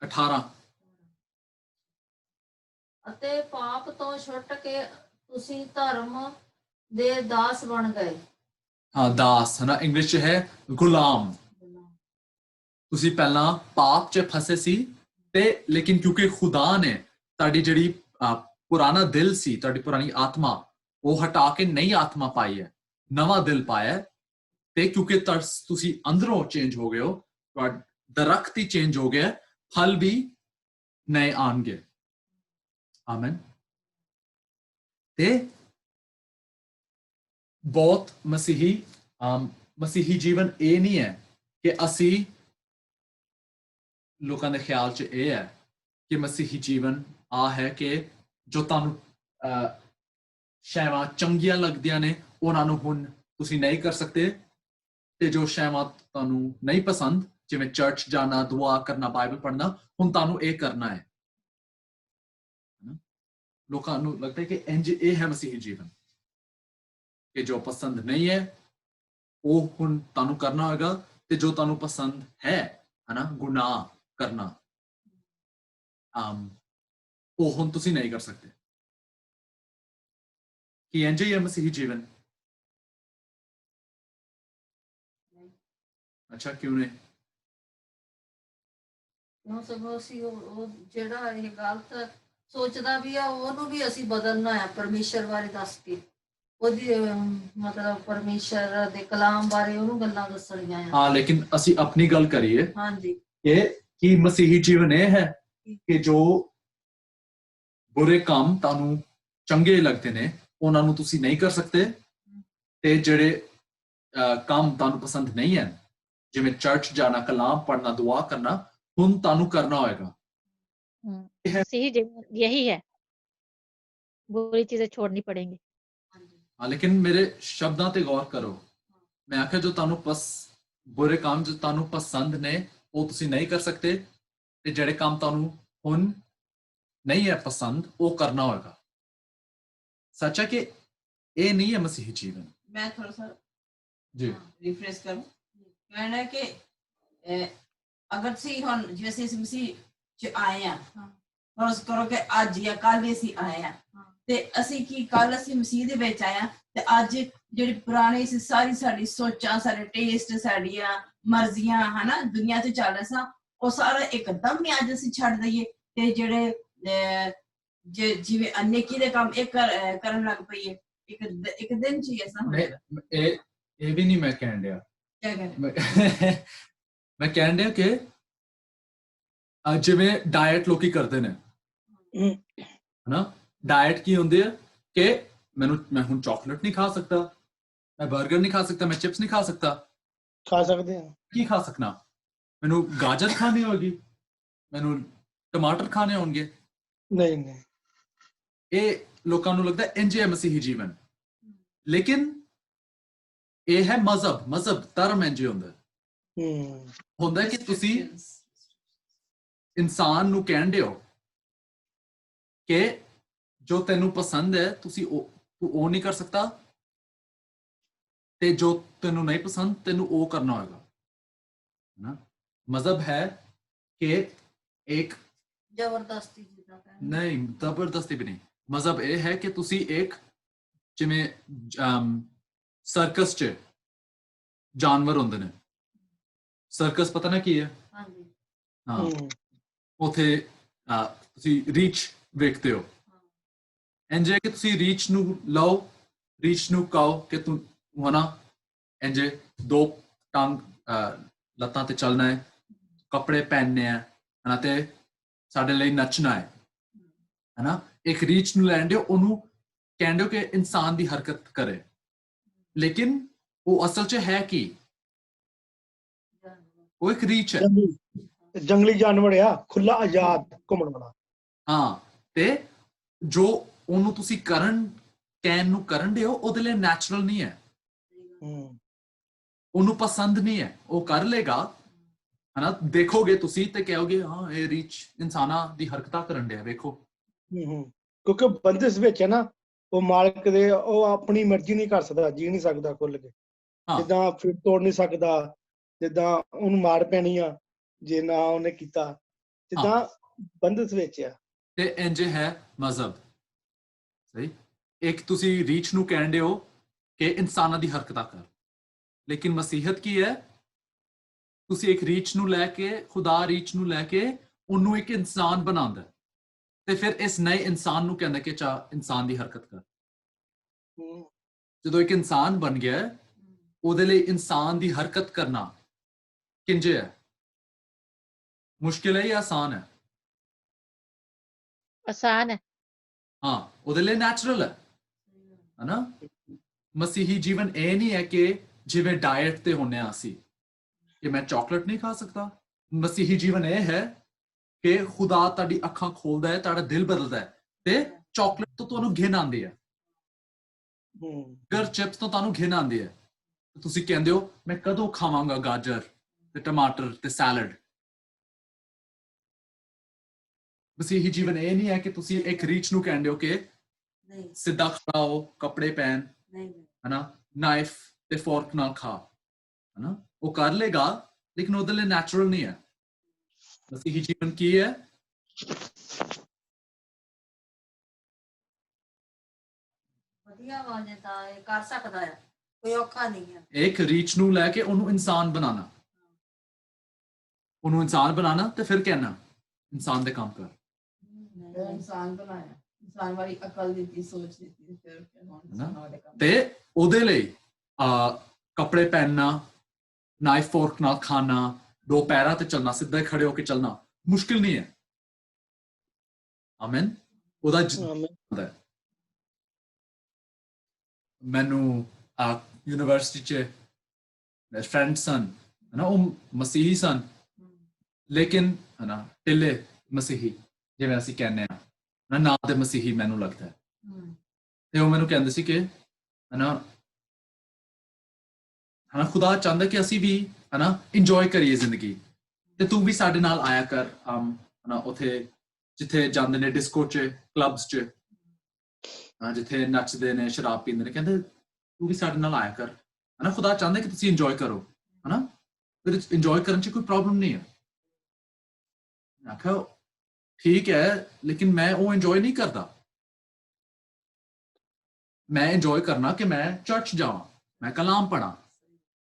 18 ਅਤੇ ਪਾਪ ਤੋਂ ਛੁੱਟ ਕੇ ਤੁਸੀਂ ਧਰਮ ਦੇ ਦਾਸ ਬਣ ਗਏ। ਹਾਂ, ਦਾਸ ਹੈ ਨਾ, ਇੰਗਲਿਸ਼ 'ਚ ਹੈ ਗੁਲਾਮ। ਤੁਸੀਂ ਪਹਿਲਾਂ ਪਾਪ 'ਚ ਫਸੇ ਸੀ ਤੇ ਲੇਕਿਨ ਕਿਉਂਕਿ ਖੁਦਾ ਨੇ ਤੁਹਾਡੀ ਜਿਹੜੀ ਪੁਰਾਣਾ ਦਿਲ ਸੀ, ਤੁਹਾਡੀ ਪੁਰਾਣੀ ਆਤਮਾ, ਉਹ ਹਟਾ ਕੇ ਨਈ ਆਤਮਾ ਪਾਈ ਹੈ, ਨਵਾਂ ਦਿਲ ਪਾਇਆ, ਤੇ ਕਿਉਂਕਿ ਤੁਸੀਂ ਅੰਦਰੋਂ ਚੇਂਜ ਹੋ ਗਏ ਹੋ, ਦਰਖਤ ਹੀ ਚੇਂਜ ਹੋ ਗਿਆ, ਫਲ ਵੀ ਨਏ ਆਉਣਗੇ। ਆਮੇਨ। ਤੇ ਬਹੁਤ ਮਸੀਹੀ ਜੀਵਨ ਇਹ ਨਹੀਂ ਹੈ ਕਿ ਅਸੀਂ, ਲੋਕਾਂ ਦੇ ਖਿਆਲ 'ਚ ਇਹ ਹੈ ਕਿ ਮਸੀਹੀ ਜੀਵਨ ਆ ਹੈ ਕਿ ਜੋ ਤੁਹਾਨੂੰ ਸ਼ੈਵਾਂ ਚੰਗੀਆਂ ਲੱਗਦੀਆਂ ਨੇ ਉਹਨਾਂ ਨੂੰ ਹੁਣ ਤੁਸੀਂ ਨਹੀਂ ਕਰ ਸਕਦੇ, ਤੇ ਜੋ ਸ਼ੈਵਾਂ ਤੁਹਾਨੂੰ ਨਹੀਂ ਪਸੰਦ ਜਿਵੇਂ ਚਰਚ ਜਾਣਾ, ਦੁਆ ਕਰਨਾ, ਬਾਈਬਲ ਪੜ੍ਹਨਾ, ਹੁਣ ਤੁਹਾਨੂੰ ਇਹ ਕਰਨਾ ਹੈ। ਲੋਕਾਂ ਨੂੰ ਲੱਗਦਾ ਹੈ ਕਿ ਇੰਜ ਇਹ ਹੈ ਮਸੀਹੀ ਜੀਵਨ, ਕਿ ਜੋ ਪਸੰਦ ਨਹੀਂ ਹੈ ਉਹ ਹੁਣ ਤੁਹਾਨੂੰ ਕਰਨਾ ਹੋਏਗਾ, ਤੇ ਜੋ ਤੁਹਾਨੂੰ ਪਸੰਦ ਹੈ ਹਨਾ, ਗੁਨਾਹ ਕਰਨਾ, ਉਹ ਹੁਣ ਤੁਸੀਂ ਨਹੀਂ ਕਰ ਸਕਦੇ। ਕਿ ਇੰਜ ਹੀ ਹੈ ਮਸੀਹੀ ਜੀਵਨ? ਅੱਛਾ, ਕਿਉਂ ਨਹੀਂ? ਕਿਉਂ ਸਗੋਂ ਅਸੀਂ ਉਹ ਜਿਹੜਾ ਇਹ ਗਲਤ ਸੋਚਦਾ ਵੀ ਆ ਉਹਨੂੰ ਵੀ ਅਸੀਂ ਬਦਲਣਾ ਹੈ ਪਰਮੇਸ਼ਰ ਬਾਰੇ ਦੱਸ ਕੇ, ਉਹਦੀ ਮਤਲਬ ਪਰਮੇਸ਼ਰ ਦੇ ਕਲਾਮ ਬਾਰੇ ਉਹਨੂੰ ਗੱਲਾਂ ਦੱਸਣੀਆਂ ਆ। ਹਾਂ, ਲੇਕਿਨ ਅਸੀਂ ਆਪਣੀ ਗੱਲ ਕਰੀਏ ਹਾਂਜੀ, ਕਿ ਮਸੀਹੀ ਜੀਵਨ ਇਹ ਹੈ ਕਿ ਜੋ ਬੁਰੇ ਕੰਮ ਤੁਹਾਨੂੰ ਚੰਗੇ ਲੱਗਦੇ ਨੇ ਉਹਨਾਂ ਨੂੰ ਤੁਸੀਂ ਨਹੀਂ ਕਰ ਸਕਦੇ, ਤੇ ਜਿਹੜੇ ਕੰਮ ਤੁਹਾਨੂੰ ਪਸੰਦ ਨਹੀਂ ਹੈ, ਜਿਵੇਂ ਚਰਚ ਜਾਣਾ, ਕਲਾਮ ਪੜ੍ਹਨਾ, ਦੁਆ ਕਰਨਾ, ਹੁਣ ਤੁਹਾਨੂੰ ਕਰਨਾ ਹੋਏਗਾ। मसीही जीवन यही है, बुरी चीजें छोड़नी पड़ेंगी। हाँ, लेकिन मेरे शब्दां ते गौर करो। मैं आख्या जो तानू बुरे काम जो तानू पसंद ने वो तुसी नहीं कर सकते, ते जेड़े काम तानू हुन नहीं है पसंद वो करना होगा। सच है कि ये नहीं है मसीही जीवन। मैं थोड़ा सा जी रिफ्रेश करूं, कहना है कि अगर सी हम जैसे मसीह च आए हैं, फर्ज करो कि अज या कल ਅਸੀਂ ਆਏ ਆ, ਤੇ ਅਸੀਂ ਕੀ ਕੱਲ ਅਸੀਂ ਮਸੀਹ ਦੇ ਵਿੱਚ ਆਏ ਆ, ਤੇ ਅੱਜ ਜਿਹੜੀ ਪੁਰਾਣੀ ਸੀ ਸਾਰੀ ਸਾਡੀ ਸੋਚਾਂ, ਸਾਡੇ ਟੇਸਟ, ਸਾਡੀਆਂ ਮਰਜ਼ੀਆਂ ਹਨਾ ਦੁਨੀਆ ਤੇ ਚੱਲ ਰਿਹਾ ਸਾਂ, ਉਹ ਸਾਰਾ ਇੱਕਦਮ ਹੀ ਅੱਜ ਅਸੀਂ ਛੱਡ ਦਈਏ, ਤੇ ਜਿਹੜੇ ਜਿਵੇਂ ਅਨੇਕੀ ਦੇ ਕੰਮ ਇਹ ਕਰਨ ਲੱਗ ਪਈਏ ਇੱਕ ਦਿਨ ਚ ਹੀ ਐਸਾ ਹੋ ਜਾਏਗਾ। ਇਹ ਵੀ ਨਹੀਂ ਮੈਂ ਕਹਿਣ ਡਿਆ, ਕੀ ਕਹਿੰਦੇ ਮੈਂ ਕਹਿਣ ਡਿਆ ਕਿ ਜਿਵੇਂ ਡਾਇਟ ਲੋਕੀ ਕਰਦੇ ਨੇ ਹਨਾ, ਡਾਇਟ ਕੀ ਹੁੰਦੀ ਹੈ ਕਿ ਮੈਂ ਹੁਣ ਚਾਕਲੇਟ ਨਹੀਂ ਖਾ ਸਕਦਾ, ਮੈਂ 버ਗਰ ਨਹੀਂ ਖਾ ਸਕਦਾ, ਮੈਂ ਚਿਪਸ ਨਹੀਂ ਖਾ ਸਕਦਾ। ਖਾ ਸਕਦੇ ਹਾਂ। ਕੀ ਖਾ ਸਕਣਾ? ਮੈਨੂੰ ਗਾਜਰ ਖਾਣੀ ਹੋਗੀ, ਮੈਨੂੰ ਟਮਾਟਰ ਖਾਣੇ ਹੋਣਗੇ। ਨਹੀਂ ਨਹੀਂ, ਇਹ ਲੋਕਾਂ ਨੂੰ ਲੱਗਦਾ ਇੰਜ ਹੈ ਮਸੀਹੀ ਜੀਵਨ, ਲੇਕਿਨ ਇਹ ਹੈ ਮਜ਼ਹਬ ਧਰਮ ਇੰਜ ਹੁੰਦਾ ਕਿ ਤੁਸੀਂ ਇਨਸਾਨ ਨੂੰ ਕਹਿੰਦੇ ਹੋ ਕਿ ਜੋ ਤੈਨੂੰ ਪਸੰਦ ਹੈ ਤੂੰ ਉਹ ਨਹੀਂ ਕਰ ਸਕਦਾ, ਤੇ ਜੋ ਤੈਨੂੰ ਨਹੀਂ ਪਸੰਦ ਤੈਨੂੰ ਉਹ ਕਰਨਾ ਹੋਏਗਾ ਨਾ। ਮਜ਼ਹਬ ਹੈ ਕਿ ਇੱਕ ਜ਼ਬਰਦਸਤੀ ਜਿੱਦਾਂ ਕਹਿੰਦੇ ਨਹੀਂ, ਜ਼ਬਰਦਸਤੀ ਵੀ ਨਹੀਂ। ਮਜ਼ਹਬ ਇਹ ਹੈ ਕਿ ਤੁਸੀਂ ਇੱਕ ਜਿਵੇਂ ਸਰਕਸ 'ਚ ਜਾਨਵਰ ਹੁੰਦੇ ਨੇ, ਸਰਕਸ ਪਤਾ ਨਾ ਕੀ ਹੈ? ਹਾਂਜੀ, ਹਾਂ, ਉੱਥੇ ਤੁਸੀਂ ਰੀਚ ਵੇਖਦੇ ਹੋ, ਇੰਜ ਹੈ ਕਿ ਤੁਸੀਂ ਰੀਚ ਨੂੰ ਲਓ, ਰੀਚ ਨੂੰ ਕਹੋ ਕਿ ਤੂੰ ਹਨਾ ਇੰਜ ਦੋ ਟੰਗ ਲੱਤਾਂ ਤੇ ਚੱਲਣਾ ਹੈ, ਕੱਪੜੇ ਪਹਿਨਣੇ ਆ ਹਨਾ, ਤੇ ਸਾਡੇ ਲਈ ਨੱਚਣਾ ਹੈ ਹਨਾ। ਇੱਕ ਰੀਚ ਨੂੰ ਲੈਣ ਦਿਓ, ਉਹਨੂੰ ਕਹਿੰਦੇ ਹੋ ਕਿ ਇਨਸਾਨ ਦੀ ਹਰਕਤ ਕਰੇ, ਲੇਕਿਨ ਉਹ ਅਸਲ 'ਚ ਹੈ ਕੀ? ਉਹ ਇੱਕ ਰੀਚ ਹੈ, ਜੰਗਲੀ ਜਾਨਵਰ ਆ, ਖੁੱਲਾ ਆਜ਼ਾਦ ਘੁੰਮਣ ਵਾਲਾ। ਹਾਂ, ਤੇ ਜੋ ਉਹਨੂੰ ਤੁਸੀਂ ਕਹਿਣ ਨੂੰ ਕਰਨ ਦਿਓ ਉਹਦੇ ਲਈ ਨੈਚੁਰਲ ਨਹੀਂ ਹੈ, ਉਹਨੂੰ ਪਸੰਦ ਨਹੀਂ ਹੈ, ਉਹ ਕਰ ਲੇਗਾ ਹਨਾ। ਦੇਖੋਗੇ ਤੁਸੀਂ ਤੇ ਕਹੋਗੇ ਹਾਂ ਇਹ ਰੀਚ ਇਨਸਾਨਾਂ ਦੀ ਹਰਕਤਾਂ ਕਰਨ ਡਿਆ, ਵੇਖੋ। ਕਿਉਂਕਿ ਬੰਦਿਸ਼ ਵਿੱਚ ਹੈ ਨਾ, ਉਹ ਮਾਲਕ ਦੇ, ਉਹ ਆਪਣੀ ਮਰਜ਼ੀ ਨਹੀਂ ਕਰ ਸਕਦਾ, ਜੀ ਨਹੀਂ ਸਕਦਾ ਖੁੱਲ ਕੇ, ਜਿੱਦਾਂ ਫਿਰ ਤੋੜ ਨਹੀਂ ਸਕਦਾ, ਜਿੱਦਾਂ ਉਹਨੂੰ ਮਾਰ ਪੈਣੀ ਆ ਜੇ ਨਾ ਉਹਨੇ ਕੀਤਾ, ਜਿੱਦਾਂ ਬੰਦਿਸ਼ ਵਿੱਚ ਆ। ਤੇ ਇੰਜ ਹੈ ਮਜ਼ਹਬ, ਸਹੀ। ਇੱਕ ਤੁਸੀਂ ਰੀਚ ਨੂੰ ਕਹਿੰਦੇ ਹੋ ਕਿ ਇਨਸਾਨਾਂ ਦੀ ਹਰਕਤਾਂ ਕਰ, ਲੇਕਿਨ ਮਸੀਹਤ ਕੀ ਹੈ? ਤੁਸੀਂ ਇੱਕ ਰੀਚ ਨੂੰ ਲੈ ਕੇ, ਖੁਦਾ ਰੀਚ ਨੂੰ ਲੈ ਕੇ ਉਹਨੂੰ ਇੱਕ ਇਨਸਾਨ ਬਣਾਉਂਦਾ, ਤੇ ਫਿਰ ਇਸ ਨਏ ਇਨਸਾਨ ਨੂੰ ਕਹਿੰਦਾ ਕਿ ਚਾ ਇਨਸਾਨ ਦੀ ਹਰਕਤ ਕਰ। ਜਦੋਂ ਇੱਕ ਇਨਸਾਨ ਬਣ ਗਿਆ, ਉਹਦੇ ਲਈ ਇਨਸਾਨ ਦੀ ਹਰਕਤ ਕਰਨਾ ਕਿੰਜ ਹੈ? ਮੁਸ਼ਕਿਲ ਹੈ ਜਾਂ ਆਸਾਨ ਹੈ? आसान है। ਹਾਂ, ਉਹਦੇ ਲਈ ਨੈਚੁਰਲ ਹੈ ਹਨਾ। ਮਸੀਹੀ ਜੀਵਨ ਇਹ ਨਹੀਂ ਹੈ ਕਿ ਜਿਵੇਂ ਡਾਇਟ ਤੇ ਹੁੰਨੇ ਆ ਅਸੀਂ ਕਿ ਮੈਂ ਚਾਕਲੇਟ ਨਹੀਂ ਖਾ ਸਕਦਾ। ਮਸੀਹੀ ਜੀਵਨ ਇਹ ਹੈ ਕਿ ਖੁਦਾ ਤੁਹਾਡੀ ਅੱਖਾਂ ਖੋਲਦਾ ਹੈ, ਤੁਹਾਡਾ ਦਿਲ ਬਦਲਦਾ ਹੈ, ਤੇ ਚਾਕਲੇਟ ਤੋਂ ਤੁਹਾਨੂੰ ਘਿਣ ਆਉਂਦੀ ਹੈ, ਗਰ ਚਿਪਸ ਤੋਂ ਤੁਹਾਨੂੰ ਘਿਣ ਆਉਂਦੀ ਹੈ, ਤੁਸੀਂ ਕਹਿੰਦੇ ਹੋ ਮੈਂ ਕਦੋਂ ਖਾਵਾਂਗਾ ਗਾਜਰ, ਤੇ ਟਮਾਟਰ ਤੇ ਸੈਲਡ। ਮਸੀਹੀ ਜੀਵਨ ਇਹ ਨਹੀਂ ਹੈ ਕਿ ਤੁਸੀਂ ਇੱਕ ਰੀਚ ਨੂੰ ਕਹਿੰਦੇ ਹੋ ਕਿ ਨਹੀਂ ਸਿੱਧਾ ਖੜਾ ਹੋ, ਕੱਪੜੇ ਪਹਿਨ, ਨਹੀਂ ਹਨਾ, ਨਾਈਫ ਤੇ ਫੋਰਕ ਨਾਲ ਖਾ, ਹਨਾ, ਉਹ ਕਰ ਲੇਗਾ ਲੇਕਿਨ ਉਹਦੇ ਲਈ ਨੈਚੁਰਲ ਨਹੀਂ ਹੈ। ਮਸੀਹੀ ਜੀਵਨ ਕੀ ਹੈ? ਵਧੀਆ ਵਾ ਜੇ ਤਾਂ ਇਹ ਕਰ ਸਕਦਾ ਹੈ, ਕੋਈ ਔਖਾ ਨਹੀਂ ਹੈ। ਇੱਕ ਰੀਚ ਨੂੰ ਲੈ ਕੇ ਉਹਨੂੰ ਇਨਸਾਨ ਬਣਾਉਣਾ, ਉਹਨੂੰ ਇਨਸਾਨ ਬਣਾਉਣਾ ਤੇ ਫਿਰ ਕਹਿਣਾ ਇਨਸਾਨ ਦੇ ਕੰਮ ਕਰ। ਨਹੀਂ, ਇਨਸਾਨ ਬਣਾਇਆ, ਇਨਸਾਨ ਵਾਲੀ ਅਕਲ ਦਿੱਤੀ, ਸੋਚ ਦਿੱਤੀ, ਫਿਰ ਹੁਣ ਇਨਸਾਨ ਵਾਲੇ ਕੰਮ। ਤੇ ਉਹਦੇ ਲਈ ਕੱਪੜੇ ਪਹਿਨਣਾ, ਨਾਈਫ ਫੋਰਕ ਨਾਲ ਖਾਣਾ, ਦੋ ਪੈਰਾਂ ਤੇ ਚੱਲਣਾ, ਸਿੱਧੇ ਖੜੇ ਹੋ ਕੇ ਚੱਲਣਾ ਮੁਸ਼ਕਿਲ ਨਹੀਂ ਹੈ। ਆਮੀਨ। ਉਹਦਾ ਹੁੰਦਾ। ਮੈਨੂੰ ਯੂਨੀਵਰਸਿਟੀ 'ਚ ਮੇਰੇ ਫਰੈਂਡ ਸਨ, ਹਨਾ, ਉਹ ਮਸੀਹੀ ਸਨ ਲੇਕਿਨ ਹਨਾ ਢਿੱਲੇ ਮਸੀਹੀ ਜਿਵੇਂ ਅਸੀਂ ਕਹਿੰਦੇ ਹਾਂ, ਨਾਂ ਦੇ ਮਸੀਹੀ ਮੈਨੂੰ ਲੱਗਦਾ ਹੈ। ਤੇ ਉਹ ਮੈਨੂੰ ਕਹਿੰਦੇ ਸੀ ਕਿ ਹਨਾ ਖੁਦਾ ਚਾਹੁੰਦਾ ਕਿ ਅਸੀਂ ਵੀ ਹਨਾ ਇੰਜੋਏ ਕਰੀਏ ਜ਼ਿੰਦਗੀ, ਤੇ ਤੂੰ ਵੀ ਸਾਡੇ ਨਾਲ ਆਇਆ ਕਰ ਹਨਾ ਉੱਥੇ ਜਿੱਥੇ ਜਾਂਦੇ ਨੇ ਡਿਸਕੋ 'ਚ, ਕਲੱਬਸ 'ਚ, ਜਿੱਥੇ ਨੱਚਦੇ ਨੇ, ਸ਼ਰਾਬ ਪੀਂਦੇ ਨੇ, ਕਹਿੰਦੇ ਤੂੰ ਵੀ ਸਾਡੇ ਨਾਲ ਆਇਆ ਕਰ। ਹਨਾ ਖੁਦਾ ਚਾਹੁੰਦਾ ਕਿ ਤੁਸੀਂ ਇੰਜੋਏ ਕਰੋ, ਹਨਾ, ਫਿਰ ਇੰਜੋਏ ਕਰਨ 'ਚ ਕੋਈ ਪ੍ਰੋਬਲਮ ਨਹੀਂ ਹੈ। ਆਖਿਆ ਠੀਕ ਹੈ ਲੇਕਿਨ ਮੈਂ ਉਹ ਇੰਜੋਏ ਨਹੀਂ ਕਰਦਾ। ਮੈਂ ਇੰਜੋਏ ਕਰਨਾ ਕਿ ਮੈਂ ਚਰਚ ਜਾਵਾਂ, ਮੈਂ ਕਲਾਮ ਪੜਾਂ,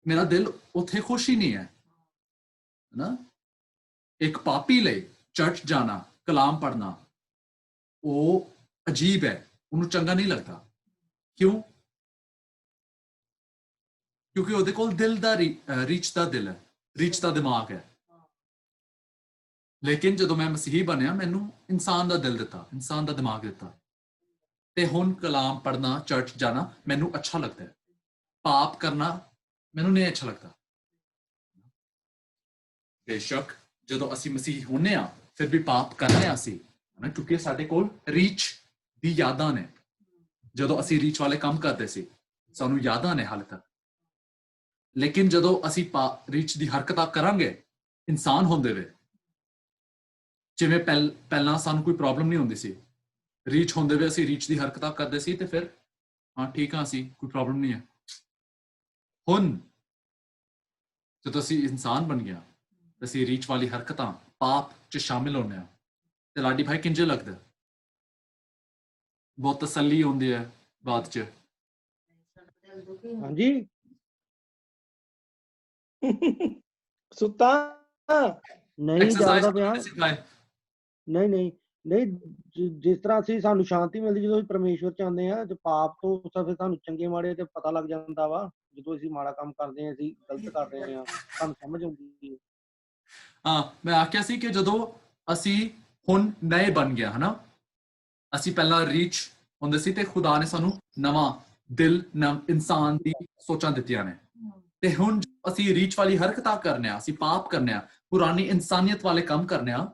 ਮੇਰਾ ਦਿਲ ਉੱਥੇ ਖੁਸ਼ ਹੀ ਨਹੀਂ ਹੈ। ਹਨਾ ਇੱਕ ਪਾਪੀ ਲਈ ਚਰਚ ਜਾਣਾ, ਕਲਾਮ ਪੜਨਾ ਉਹ ਅਜੀਬ ਹੈ, ਉਹਨੂੰ ਚੰਗਾ ਨਹੀਂ ਲੱਗਦਾ। ਕਿਉਂ? ਕਿਉਂਕਿ ਉਹਦੇ ਕੋਲ ਦਿਲ ਦਾ ਰੀਚ ਦਾ ਦਿਲ ਹੈ, ਰੀਚ ਦਾ ਦਿਮਾਗ ਹੈ। ਲੇਕਿਨ ਜਦੋਂ ਮੈਂ ਮਸੀਹੀ ਬਣਿਆ ਮੈਨੂੰ ਇਨਸਾਨ ਦਾ ਦਿਲ ਦਿੱਤਾ, ਇਨਸਾਨ ਦਾ ਦਿਮਾਗ ਦਿੱਤਾ, ਤੇ ਹੁਣ ਕਲਾਮ ਪੜਨਾ, ਚਰਚ ਜਾਣਾ ਮੈਨੂੰ ਅੱਛਾ ਲੱਗਦਾ ਹੈ। ਪਾਪ ਕਰਨਾ ਮੈਨੂੰ ਨਹੀਂ ਅੱਛਾ ਲੱਗਦਾ। ਬੇਸ਼ੱਕ ਜਦੋਂ ਅਸੀਂ ਮਸੀਹੀ ਹੁੰਨੇ ਆ ਫਿਰ ਵੀ ਪਾਪ ਕਰਨੇ ਆ ਅਸੀਂ, ਕਿਉਂਕਿ ਸਾਡੇ ਕੋਲ ਰੀਚ ਦੀ ਯਾਦਾਂ ਨੇ। ਜਦੋਂ ਅਸੀਂ ਰੀਚ ਵਾਲੇ ਕੰਮ ਕਰਦੇ ਸੀ ਸਾਨੂੰ ਯਾਦਾਂ ਨੇ ਹਾਲੇ ਤੱਕ। ਲੇਕਿਨ ਜਦੋਂ ਅਸੀਂ ਰੀਚ ਦੀ ਹਰਕਤਾਂ ਕਰਾਂਗੇ ਇਨਸਾਨ ਹੁੰਦੇ ਵੇ, ਜਿਵੇਂ ਪਹਿਲਾਂ ਸਾਨੂੰ ਕੋਈ ਪ੍ਰੋਬਲਮ ਨਹੀਂ ਹੁੰਦੀ ਸੀ, ਰੀਚ ਹੁੰਦੇ ਵੇ ਅਸੀਂ ਰੀਚ ਦੀ ਹਰਕਤਾਂ ਕਰਦੇ ਸੀ ਤੇ ਫਿਰ ਹਾਂ ਠੀਕ ਆ, ਅਸੀਂ ਕੋਈ ਪ੍ਰੋਬਲਮ ਨਹੀਂ ਹੈ। ਹੁਣ ਜਦੋਂ ਅਸੀਂ ਇਨਸਾਨ ਬਣ ਗਿਆ, ਅਸੀਂ ਰੀਚ ਵਾਲੀ ਹਰਕਤਾਂ, ਪਾਪ 'ਚ ਸ਼ਾਮਿਲ ਹੋਣੇ ਆ, ਤੇ ਲਾਡੀ ਭਾਈ ਕਿੰਜੇ ਲੱਗਦਾ? ਬਹੁਤ ਤਸੱਲੀ ਹੁੰਦੀ ਹੈ ਬਾਅਦ 'ਚ। ਹਾਂਜੀ ਸੁੱਤਾ ਨਹੀਂ ਜਾਗਦਾ ਪਿਆ। ਨਹੀਂ ਨਹੀਂ ਨਹੀਂ, ਜਿਸ ਤਰ੍ਹਾਂ ਅਸੀਂ ਸਾਨੂੰ ਸ਼ਾਂਤੀ ਮਿਲਦੀ ਜਦੋਂ ਅਸੀਂ ਪਰਮੇਸ਼ਵਰ ਚ ਆਉਂਦੇ ਆ, ਤੇ ਪਾਪ ਤੋਂ ਫਿਰ ਸਾਨੂੰ ਚੰਗੇ ਮਾੜੇ ਤੇ ਪਤਾ ਲੱਗ ਜਾਂਦਾ ਵਾ। ਜਦੋਂ ਅਸੀਂ ਮਾੜਾ ਕੰਮ ਕਰਦੇ ਹਾਂ, ਅਸੀਂ ਗਲਤ ਕਰ ਰਹੇ ਹਾਂ, ਸਾਨੂੰ ਸਮਝ ਆਉਂਦੀ ਹੈ। ਹਾਂ, ਮੈਂ ਆਖਿਆ ਸੀ ਕਿ ਜਦੋਂ ਅਸੀਂ ਹੁਣ ਨਏ ਬਣ ਗਿਆ, ਹਨਾ, ਅਸੀਂ ਪਹਿਲਾਂ ਰੀਚ ਹੁੰਦੇ ਸੀ ਤੇ ਖੁਦਾ ਨੇ ਸਾਨੂੰ ਨਵਾਂ ਦਿਲ, ਇਨਸਾਨ ਦੀ ਸੋਚਾਂ ਦਿੱਤੀਆਂ ਨੇ, ਤੇ ਹੁਣ ਅਸੀਂ ਰੀਚ ਵਾਲੀ ਹਰਕਤਾਂ ਕਰਨੇ ਆ, ਅਸੀਂ ਪਾਪ ਕਰਨੇ ਆ, ਪੁਰਾਣੀ ਇਨਸਾਨੀਅਤ ਵਾਲੇ ਕੰਮ ਕਰਨੇ ਆ,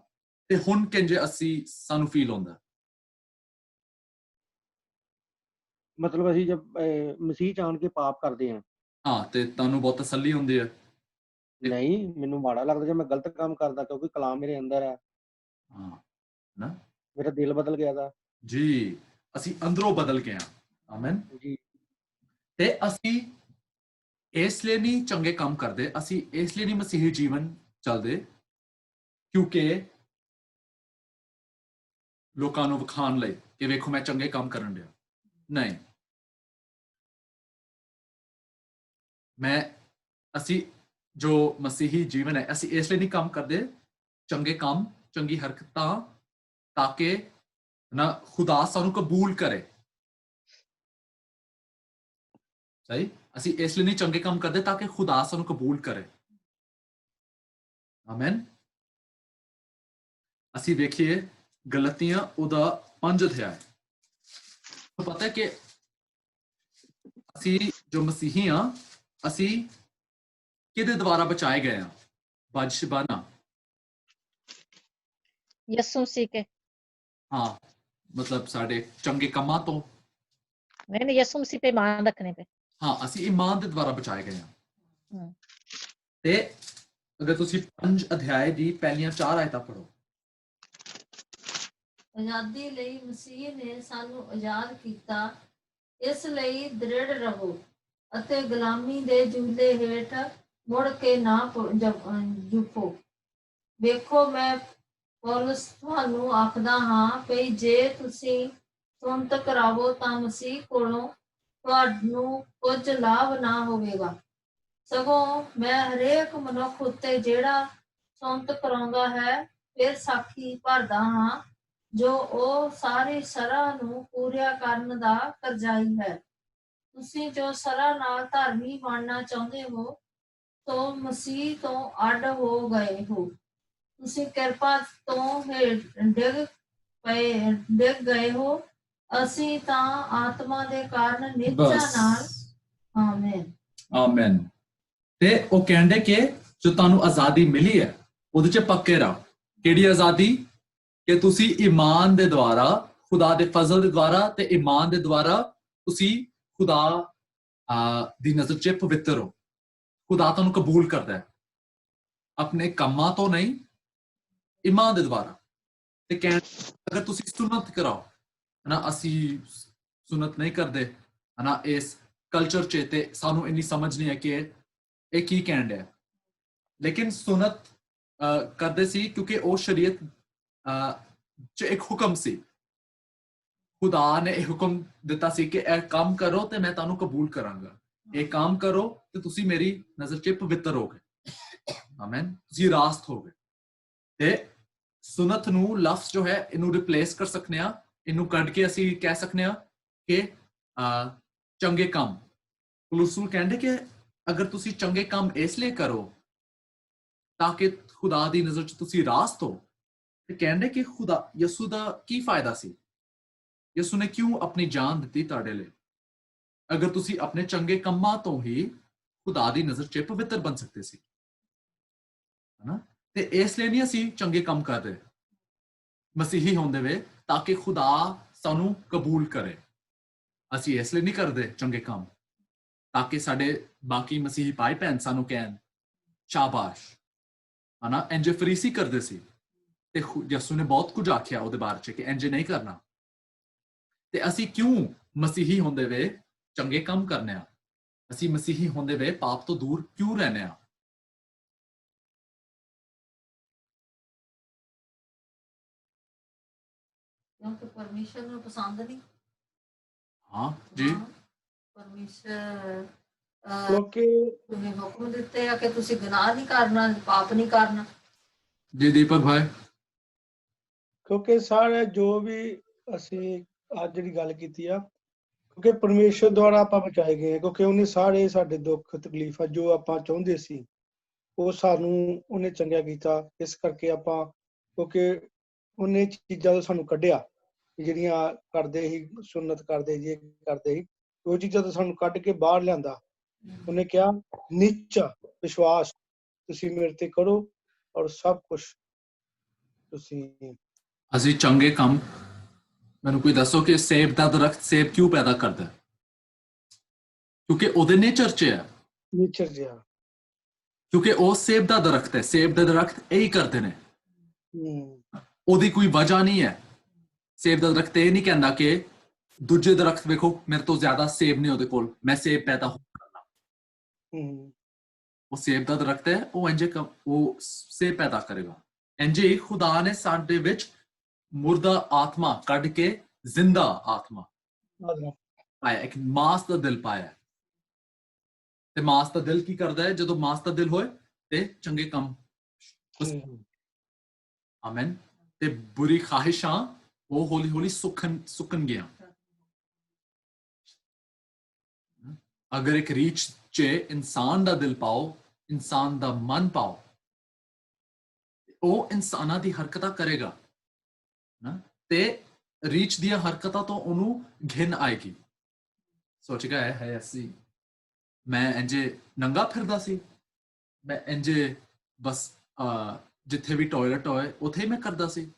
ਤੇ ਹੁਣ ਕਿੰਜੇ ਸਾਨੂੰ ਫੀਲ ਹੁੰਦਾ? ਮਤਲਬ ਅਸੀਂ ਜਦ ਮਸੀਹ ਚ ਆਣ ਕੇ ਪਾਪ ਕਰਦੇ ਹਾਂ, ਹਾਂ, ਤੇ ਤੁਹਾਨੂੰ ਬਹੁਤ ਤਸੱਲੀ ਹੁੰਦੀ ਹੈ? ਨਹੀਂ, ਮੈਨੂੰ ਮਾੜਾ ਲੱਗਦਾ ਜੇ ਮੈਂ ਗਲਤ ਕੰਮ ਕਰਦਾ, ਕਿਉਂਕਿ ਕਲਾਮ ਮੇਰੇ ਅੰਦਰ ਹੈ। ਹਾਂ ਨਾ, ਮੇਰਾ ਦਿਲ ਬਦਲ ਗਿਆ ਦਾ ਜੀ, ਅਸੀਂ ਅੰਦਰੋਂ ਬਦਲ ਗਏ ਹਾਂ। ਆਮੀਨ ਜੀ। ਤੇ ਅਸੀਂ ਇਸ ਲਈ ਨਹੀਂ ਚੰਗੇ ਕੰਮ ਕਰਦੇ, ਅਸੀਂ ਇਸ ਲਈ ਨਹੀਂ ਮਸੀਹੀ ਜੀਵਨ ਚੱਲਦੇ ਕਿਉਂਕਿ ਲੋਕਾਂ ਨੂੰ ਵਿਖਾਉਣ ਲਈ ਕਿ ਵੇਖੋ ਮੈਂ ਚੰਗੇ ਕੰਮ ਕਰਨ ਡਿਆ। ਨਹੀਂ, ਅਸੀਂ ਜੋ ਮਸੀਹੀ ਜੀਵਨ ਹੈ, ਅਸੀਂ ਇਸ ਲਈ ਨਹੀਂ ਕੰਮ ਕਰਦੇ ਚੰਗੇ ਕੰਮ, ਚੰਗੀ ਹਰਕਤਾਂ, ਤਾਂ ਕਿ ਨਾ ਖੁਦਾ ਸਾਨੂੰ ਕਬੂਲ ਕਰੇ। ਸਹੀ, ਅਸੀਂ ਇਸ ਲਈ ਨਹੀਂ ਚੰਗੇ ਕੰਮ ਕਰਦੇ ਤਾਂ ਕਿ ਖੁਦਾ ਸਾਨੂੰ ਕਬੂਲ ਕਰੇ। ਆਮੀਨ। ਅਸੀਂ ਵੇਖੀਏ ਗਲਤੀਆਂ ਉਹਦਾ 5 ਅਧਿਆਇ। ਪਤਾ ਹੈ ਕਿ ਅਸੀਂ ਜੋ ਮਸੀਹੀ ਹਾਂ, ਅਸੀਂ ਕਿਹਦੇ ਦੁਆਰਾ ਬਚਾਏ ਗਏ ਹਾਂ? ਬਾਦਸ਼ਾਬਾਨਾ, ਯਿਸੂ ਮਸੀਹ ਕੇ। ਹਾਂ, ਮਤਲਬ ਸਾਡੇ ਚੰਗੇ ਕੰਮਾਂ ਤੋਂ नहीं यीशु मसीह पे ईमान रखने पे। ਹਾਂ, ਅਸੀਂ ਈਮਾਨ ਦੇ ਦੁਆਰਾ ਬਚਾਏ ਗਏ ਹਾਂ। हम्म। ਤੇ ਅਗਰ ਤੁਸੀਂ 5 ਅਧਿਆਏ ਦੀ ਪਹਿਲੀਆਂ 4 ਆਇਤਾਂ ਪੜੋ। ਆਜ਼ਾਦੀ ਲਈ ਮਸੀਹ ਨੇ ਸਾਨੂੰ ਆਜ਼ਾਦ ਕੀਤਾ, ਇਸ ਲਈ ਦ੍ਰਿੜ ਰਹੋ ਅਤੇ ਗੁਲਾਮੀ ਦੇ ਜੂਲੇ ਹੇਠ ਮੁੜ ਕੇ ਨਾ ਝੁਕੋ। ਵੇਖੋ, ਮੈਂ ਪੌਲੁਸ ਤੁਹਾਨੂੰ ਆਖਦਾ ਹਾਂ ਕਿ ਜੇ ਤੁਸੀਂ ਸੁਣਤ ਕਰਾਵੋ ਤਾਂ ਮਸੀਹ ਕੋਲੋਂ ਤੁਹਾਨੂੰ ਕੁਝ ਲਾਭ ਨਾ ਹੋਵੇਗਾ, ਸਗੋਂ ਮੈਂ ਹਰੇਕ ਮਨੁੱਖ ਉੱਤੇ ਜਿਹੜਾ ਸੁਣਤ ਕਰਾਉਂਦਾ ਹੈ ਫਿਰ ਸਾਖੀ ਭਰਦਾ ਹਾਂ, ਜੋ ਉਹ ਸਾਰੀ ਸਰਾਂ ਨੂੰ ਪੂਰਾ ਕਰਨ ਦਾ ਕਰਜ਼ਾਈ ਹੈ। ਤੁਸੀਂ ਜੋ ਸਰਾਂ ਨਾਲ ਧਰਮੀ ਬਣਨਾ ਚਾਹੁੰਦੇ ਹੋ, ਸੋ ਮਸੀਹ ਤੋਂ ਅੱਡ ਹੋ ਗਏ ਹੋ। ਤੁਸੀਂ ਕਿਰਪਾ ਤੋਂ ਡਿੱਗ ਗਏ ਹੋ, ਅਸੀਂ ਤਾਂ ਆਤਮਾ ਦੇ ਕਾਰਨ ਨਿਸ਼ਚਾ ਨਾਲ। ਆਮੇਨ। ਆਮੇਨ। ਤੇ ਉਹ ਕਹਿੰਦੇ ਕਿ ਜੋ ਤੁਹਾਨੂੰ ਆਜ਼ਾਦੀ ਮਿਲੀ ਹੈ ਉਹਦੇ 'ਚ ਪੱਕੇ ਰਹੋ। ਕਿਹੜੀ ਆਜ਼ਾਦੀ? ਕਿ ਤੁਸੀਂ ਈਮਾਨ ਦੇ ਦੁਆਰਾ, ਖੁਦਾ ਦੇ ਫਜ਼ਲ ਦੇ ਦੁਆਰਾ ਤੇ ਈਮਾਨ ਦੇ ਦੁਆਰਾ ਤੁਸੀਂ ਖੁਦਾ ਦੀ ਨਜ਼ਰ 'ਚ ਪਵਿੱਤਰ ਹੋ। ਖੁਦਾ ਤੁਹਾਨੂੰ ਕਬੂਲ ਕਰਦਾ ਹੈ, ਆਪਣੇ ਕੰਮਾਂ ਤੋਂ ਨਹੀਂ, ਈਮਾਨ ਦੇ ਦੁਆਰਾ। ਤੇ ਕਹਿੰਦੇ ਅਗਰ ਤੁਸੀਂ ਸੁਨਤ ਕਰਾਓ, ਹਨਾ, ਅਸੀਂ ਸੁਨਤ ਨਹੀਂ ਕਰਦੇ, ਹਨਾ, ਇਸ ਕਲਚਰ 'ਚ ਤੇ ਸਾਨੂੰ ਇੰਨੀ ਸਮਝ ਨਹੀਂ ਹੈ ਕਿ ਇਹ ਕੀ ਕਹਿਣ ਡਿਆ। ਲੇਕਿਨ ਸੁਨਤ ਕਰਦੇ ਸੀ ਕਿਉਂਕਿ ਉਹ ਸ਼ਰੀਅਤ 'ਚ ਇੱਕ ਹੁਕਮ ਸੀ। ਖੁਦਾ ਨੇ ਇਹ ਹੁਕਮ ਦਿੱਤਾ ਸੀ ਕਿ ਇਹ ਕੰਮ ਕਰੋ ਤੇ ਮੈਂ ਤੁਹਾਨੂੰ ਕਬੂਲ ਕਰਾਂਗਾ, ਇਹ ਕੰਮ ਕਰੋ ਤੇ ਤੁਸੀਂ ਮੇਰੀ ਨਜ਼ਰ 'ਚ ਪਵਿੱਤਰ ਹੋ ਗਏ। ਆਮੇਨ। ਤੁਸੀਂ ਰਾਸਤ ਹੋ ਗਏ। ਤੇ ਸੁਨਤ ਨੂੰ ਲਫ਼ਜ਼ ਜੋ ਹੈ ਇਹਨੂੰ ਰਿਪਲੇਸ ਕਰ ਸਕਨੇ ਆ, ਇਹਨੂੰ ਕੱਢ ਕੇ ਅਸੀਂ ਕਹਿ ਸਕਨੇ ਆ ਕਿ ਚੰਗੇ ਕੰਮ। ਪੌਲੁਸ ਕਹਿੰਦੇ ਕਿ ਅਗਰ ਤੁਸੀਂ ਚੰਗੇ ਕੰਮ ਇਸ ਲਈ ਕਰੋ ਤਾਂ ਕਿ ਖੁਦਾ ਦੀ ਨਜ਼ਰ 'ਚ ਤੁਸੀਂ ਰਾਸਤ ਹੋ, ਤੇ ਕਹਿੰਦੇ ਕਿ ਖੁਦਾ ਯਿਸੂ ਦਾ ਕੀ ਫਾਇਦਾ ਸੀ? ਯਿਸੂ ਨੇ ਕਿਉਂ ਆਪਣੀ ਜਾਨ ਦਿੱਤੀ ਤੁਹਾਡੇ ਲਈ? ਅਗਰ ਤੁਸੀਂ ਆਪਣੇ ਚੰਗੇ ਕੰਮਾਂ ਤੋਂ ਹੀ ਖੁਦਾ ਦੀ ਨਜ਼ਰ 'ਚ ਪਵਿੱਤਰ ਬਣ ਸਕਦੇ ਸੀ, ਹਨਾ। ਤੇ ਇਸ ਲਈ ਨਹੀਂ ਅਸੀਂ ਚੰਗੇ ਕੰਮ ਕਰਦੇ ਮਸੀਹੀ ਹੁੰਦੇ ਵੇ ਤਾਂ ਕਿ ਖੁਦਾ ਸਾਨੂੰ ਕਬੂਲ ਕਰੇ। ਅਸੀਂ ਇਸ ਲਈ ਨਹੀਂ ਕਰਦੇ ਚੰਗੇ ਕੰਮ ਤਾਂ ਕਿ ਸਾਡੇ ਬਾਕੀ ਮਸੀਹੀ ਭਾਈ ਭੈਣ ਸਾਨੂੰ ਕਹਿਣ ਸ਼ਾਬਾਸ਼, ਹਨਾ। ਇੰਜ ਫਰੀਸੀ ਕਰਦੇ ਸੀ ਤੇ ਯਿਸੂ ਨੇ ਬਹੁਤ ਕੁਝ ਆਖਿਆ ਉਹਦੇ ਬਾਰੇ 'ਚ ਕਿ ਇੰਜ ਨਹੀਂ ਕਰਨਾ। ਤੇ ਅਸੀਂ ਕਿਉਂ ਮਸੀਹੀ ਹੁੰਦੇ ਵੇ ਚੰਗੇ ਕੰਮ ਕਰਨੇ ਆ? ਅਸੀਂ ਮਸੀਹੀ ਹੁੰਦੇ ਵੇ ਪਾਪ ਤੋਂ ਦੂਰ ਕਿਉਂ ਰਹਿੰਦੇ ਆ? ਕਿਉਂਕਿ ਪਰਮੇਸ਼ਰ ਨੂੰ ਪਸੰਦ ਨਹੀਂ। ਹਾਂ ਜੀ। ਪਰਮੇਸ਼ਰ ਕਿਉਂਕਿ ਤੁਸੀਂ ਹੁਕਮ ਦਿੱਤੇ ਆ ਕਿ ਤੁਸੀਂ ਗੁਨਾਹ ਨਹੀਂ ਕਰਨਾ, ਪਾਪ ਨਹੀਂ ਕਰਨਾ। ਜੀ ਦੀਪਕ ਭਾਈ। ਕਿਉਂਕਿ ਸਾਰੇ ਜੋ ਵੀ ਅਸੀਂ ਅੱਜ ਜਿਹੜੀ ਗੱਲ ਕੀਤੀ ਆ, ਕਿਉਂਕਿ ਪਰਮੇਸ਼ਰ ਦੁਆਰਾ ਆਪਾਂ ਬਚਾਏ ਗਏ ਹਾਂ, ਕਿਉਂਕਿ ਉਹਨੇ ਸਾਰੇ ਸਾਡੇ ਦੁੱਖ ਤਕਲੀਫਾਂ ਜੋ ਆਪਾਂ ਚਾਹੁੰਦੇ ਸੀ ਉਹ ਸਾਨੂੰ ਉਹਨੇ ਚੰਗਾ ਕੀਤਾ। ਇਸ ਕਰਕੇ ਆਪਾਂ, ਕਿਉਂਕਿ ਉਹਨੇ ਚੀਜ਼ਾਂ ਤੋਂ ਸਾਨੂੰ ਕੱਢਿਆ ਜਿਹੜੀਆਂ ਕਰਦੇ ਸੀ, ਸੁਨਤ ਕਰਦੇ ਸੀ, ਕਰਦੇ ਸੀ, ਉਹ ਚੀਜ਼ਾਂ ਤੋਂ ਸਾਨੂੰ ਕੱਢ ਕੇ ਬਾਹਰ ਲਿਆਂਦਾ। ਉਹਨੇ ਕਿਹਾ ਨਿਸ਼ਚਾ ਵਿਸ਼ਵਾਸ ਤੁਸੀਂ ਮੇਰੇ ਤੇ ਕਰੋ ਔਰ ਸਭ ਕੁਝ ਤੁਸੀਂ। ਅਸੀਂ ਚੰਗੇ ਕੰਮ, ਮੈਨੂੰ ਕੋਈ ਦੱਸੋ ਕਿ ਸੇਬ ਦਾ ਦਰਖਤ ਸੇਬ ਕਿਉਂ ਪੈਦਾ ਕਰਦਾ? ਕਿਉਂਕਿ ਉਹਦੇ ਨੇਚਰ 'ਚ ਹੈ, ਨੇਚਰ ਜਿਹਾ। ਕਿਉਂਕਿ ਉਹ ਸੇਬ ਦਾ ਦਰਖਤ ਹੈ। ਸੇਬ ਦੇ ਦਰਖਤ ਇਹੀ ਕਰਦੇ ਨੇ, ਉਹਦੀ ਕੋਈ ਵਜ੍ਹਾ ਨਹੀਂ ਹੈ। ਸੇਬ ਦਾ ਦਰਖਤ ਇਹ ਨਹੀਂ ਕਹਿੰਦਾ ਕਿ ਦੂਜੇ ਦਰਖਤ ਵੇਖੋ ਮੇਰੇ ਤੋਂ ਜ਼ਿਆਦਾ ਸੇਬ ਨੇ ਉਹਦੇ ਕੋਲ, ਮੈਂ ਸੇਬ ਪੈਦਾ ਹੋ ਕਰਨਾ। ਉਹ ਸੇਬ ਦਾ ਦਰਖਤ ਹੈ, ਉਹ ਇੰਜੇ ਉਹ ਸੇਬ ਪੈਦਾ ਕਰੇਗਾ। ਇੰਜੇ ਖੁਦਾ ਨੇ ਸਾਡੇ ਵਿੱਚ ਮੁਰਦਾ ਆਤਮਾ ਕੱਢ ਕੇ ਜ਼ਿੰਦਾ ਆਤਮਾ ਪਾਇਆ, ਇੱਕ ਮਾਸ ਦਾ ਦਿਲ ਪਾਇਆ। ਤੇ ਮਾਸ ਦਾ ਦਿਲ ਕੀ ਕਰਦਾ ਹੈ? ਜਦੋਂ ਮਾਸ ਦਾ ਦਿਲ ਹੋਏ ਤੇ ਚੰਗੇ ਕੰਮ। ਆਮੇਨ। ਤੇ ਬੁਰੀ ਖਾਹਿਸ਼ਾਂ ਉਹ ਹੌਲੀ ਹੌਲੀ ਸੁੱਕਣ ਗਿਆ। ਅਗਰ ਇੱਕ ਰੀਚ 'ਚ ਇਨਸਾਨ ਦਾ ਦਿਲ ਪਾਓ, ਇਨਸਾਨ ਦਾ ਮਨ ਪਾਓ, ਉਹ ਇਨਸਾਨਾਂ ਦੀ ਹਰਕਤਾਂ ਕਰੇਗਾ ਨਾ। ਤੇ ਰੀਚ ਦੀਆਂ ਹਰਕਤਾਂ ਤੋਂ ਉਹਨੂੰ ਘਿਣ ਆਏਗੀ। ਸੋਚੇਗਾ ਹੈ ਅਸੀਂ, ਮੈਂ ਇੰਜੇ ਨੰਗਾ ਫਿਰਦਾ ਸੀ, ਮੈਂ ਇੰਜੇ ਬਸ ਜਿੱਥੇ ਵੀ ਟਾਇਲਟ ਹੋਏ ਉੱਥੇ ਹੀ ਮੈਂ ਕਰਦਾ ਸੀ,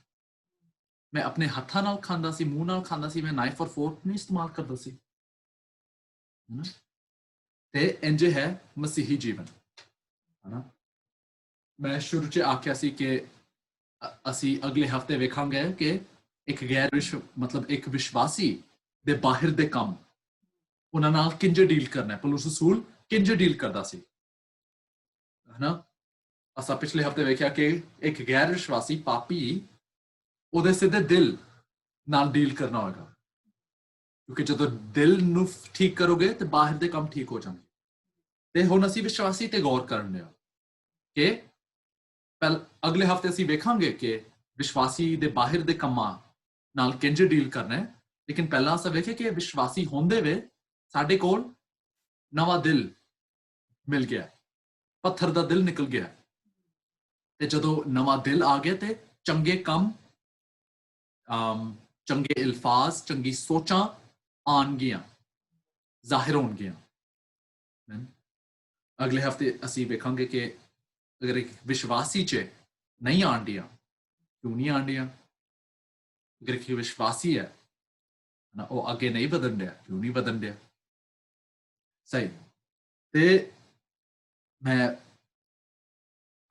ਮੈਂ ਆਪਣੇ ਹੱਥਾਂ ਨਾਲ ਖਾਂਦਾ ਸੀ, ਮੂੰਹ ਨਾਲ ਖਾਂਦਾ ਸੀ, ਮੈਂ ਨਾਈਫ ਔਰ ਫੋਰਕ ਨਹੀਂ ਇਸਤੇਮਾਲ ਕਰਦਾ ਸੀ। ਤੇ ਇੰਜ ਹੈ ਮਸੀਹੀ ਜੀਵਨ, ਹਨਾ। ਮੈਂ ਸ਼ੁਰੂ 'ਚ ਆਖਿਆ ਸੀ ਕਿ ਅਸੀਂ ਅਗਲੇ ਹਫਤੇ ਵੇਖਾਂਗੇ ਕਿ ਇੱਕ ਮਤਲਬ ਇੱਕ ਵਿਸ਼ਵਾਸੀ ਦੇ ਬਾਹਰ ਦੇ ਕੰਮ ਉਹਨਾਂ ਨਾਲ ਕਿੰਜ ਡੀਲ ਕਰਨਾ ਹੈ। ਪੌਲੁਸ ਰਸੂਲ ਕਿੰਜ ਡੀਲ ਕਰਦਾ ਸੀ, ਹਨਾ। ਅਸਾਂ ਪਿਛਲੇ ਹਫਤੇ ਵੇਖਿਆ ਕਿ ਇੱਕ ਗੈਰ ਵਿਸ਼ਵਾਸੀ ਪਾਪੀ ਉਹਦੇ ਸਿੱਧੇ ਦਿਲ ਨਾਲ ਡੀਲ ਕਰਨਾ ਹੋਏਗਾ, ਕਿਉਂਕਿ ਜਦੋਂ ਦਿਲ ਨੂੰ ਠੀਕ ਕਰੋਗੇ ਤੇ ਬਾਹਰ ਦੇ ਕੰਮ ਠੀਕ ਹੋ ਜਾਣਗੇ। ਤੇ ਹੁਣ ਅਸੀਂ ਵਿਸ਼ਵਾਸੀ ਤੇ ਗੌਰ ਕਰਨੇ ਆ ਕਿ ਅਗਲੇ ਹਫਤੇ ਅਸੀਂ ਵੇਖਾਂਗੇ ਕਿ ਵਿਸ਼ਵਾਸੀ ਦੇ ਬਾਹਰ ਦੇ ਕੰਮਾਂ ਨਾਲ ਕਿੰਜ ਡੀਲ ਕਰਨਾ ਹੈ। ਲੇਕਿਨ ਪਹਿਲਾਂ ਅਸੀਂ ਵੇਖਿਆ ਕਿ ਵਿਸ਼ਵਾਸੀ ਹੁੰਦੇ ਵੇ ਸਾਡੇ ਕੋਲ ਨਵਾਂ ਦਿਲ ਮਿਲ ਗਿਆ, ਪੱਥਰ ਦਾ ਦਿਲ ਨਿਕਲ ਗਿਆ। ਤੇ ਜਦੋਂ ਨਵਾਂ ਦਿਲ ਆ ਗਿਆ ਤੇ ਚੰਗੇ ਕੰਮ, ਚੰਗੇ ਅਲਫਾਜ਼, ਚੰਗੀ ਸੋਚਾਂ ਆਉਣਗੀਆਂ, ਜ਼ਾਹਿਰ ਹੋਣਗੀਆਂ। ਅਗਲੇ ਹਫਤੇ ਅਸੀਂ ਵੇਖਾਂਗੇ ਕਿ ਅਗਰ ਇੱਕ ਵਿਸ਼ਵਾਸੀ 'ਚ ਨਹੀਂ ਆਉਂਦੀਆਂ, ਕਿਉਂ ਨਹੀਂ ਆਉਂਦੀਆਂ? ਅਗਰ ਇੱਕ ਵਿਸ਼ਵਾਸੀ ਹੈ ਨਾ, ਉਹ ਅੱਗੇ ਨਹੀਂ ਵਧਣ ਡਿਆ, ਕਿਉਂ ਨਹੀਂ ਵਧਣ ਡਿਆ? ਸਹੀ। ਤੇ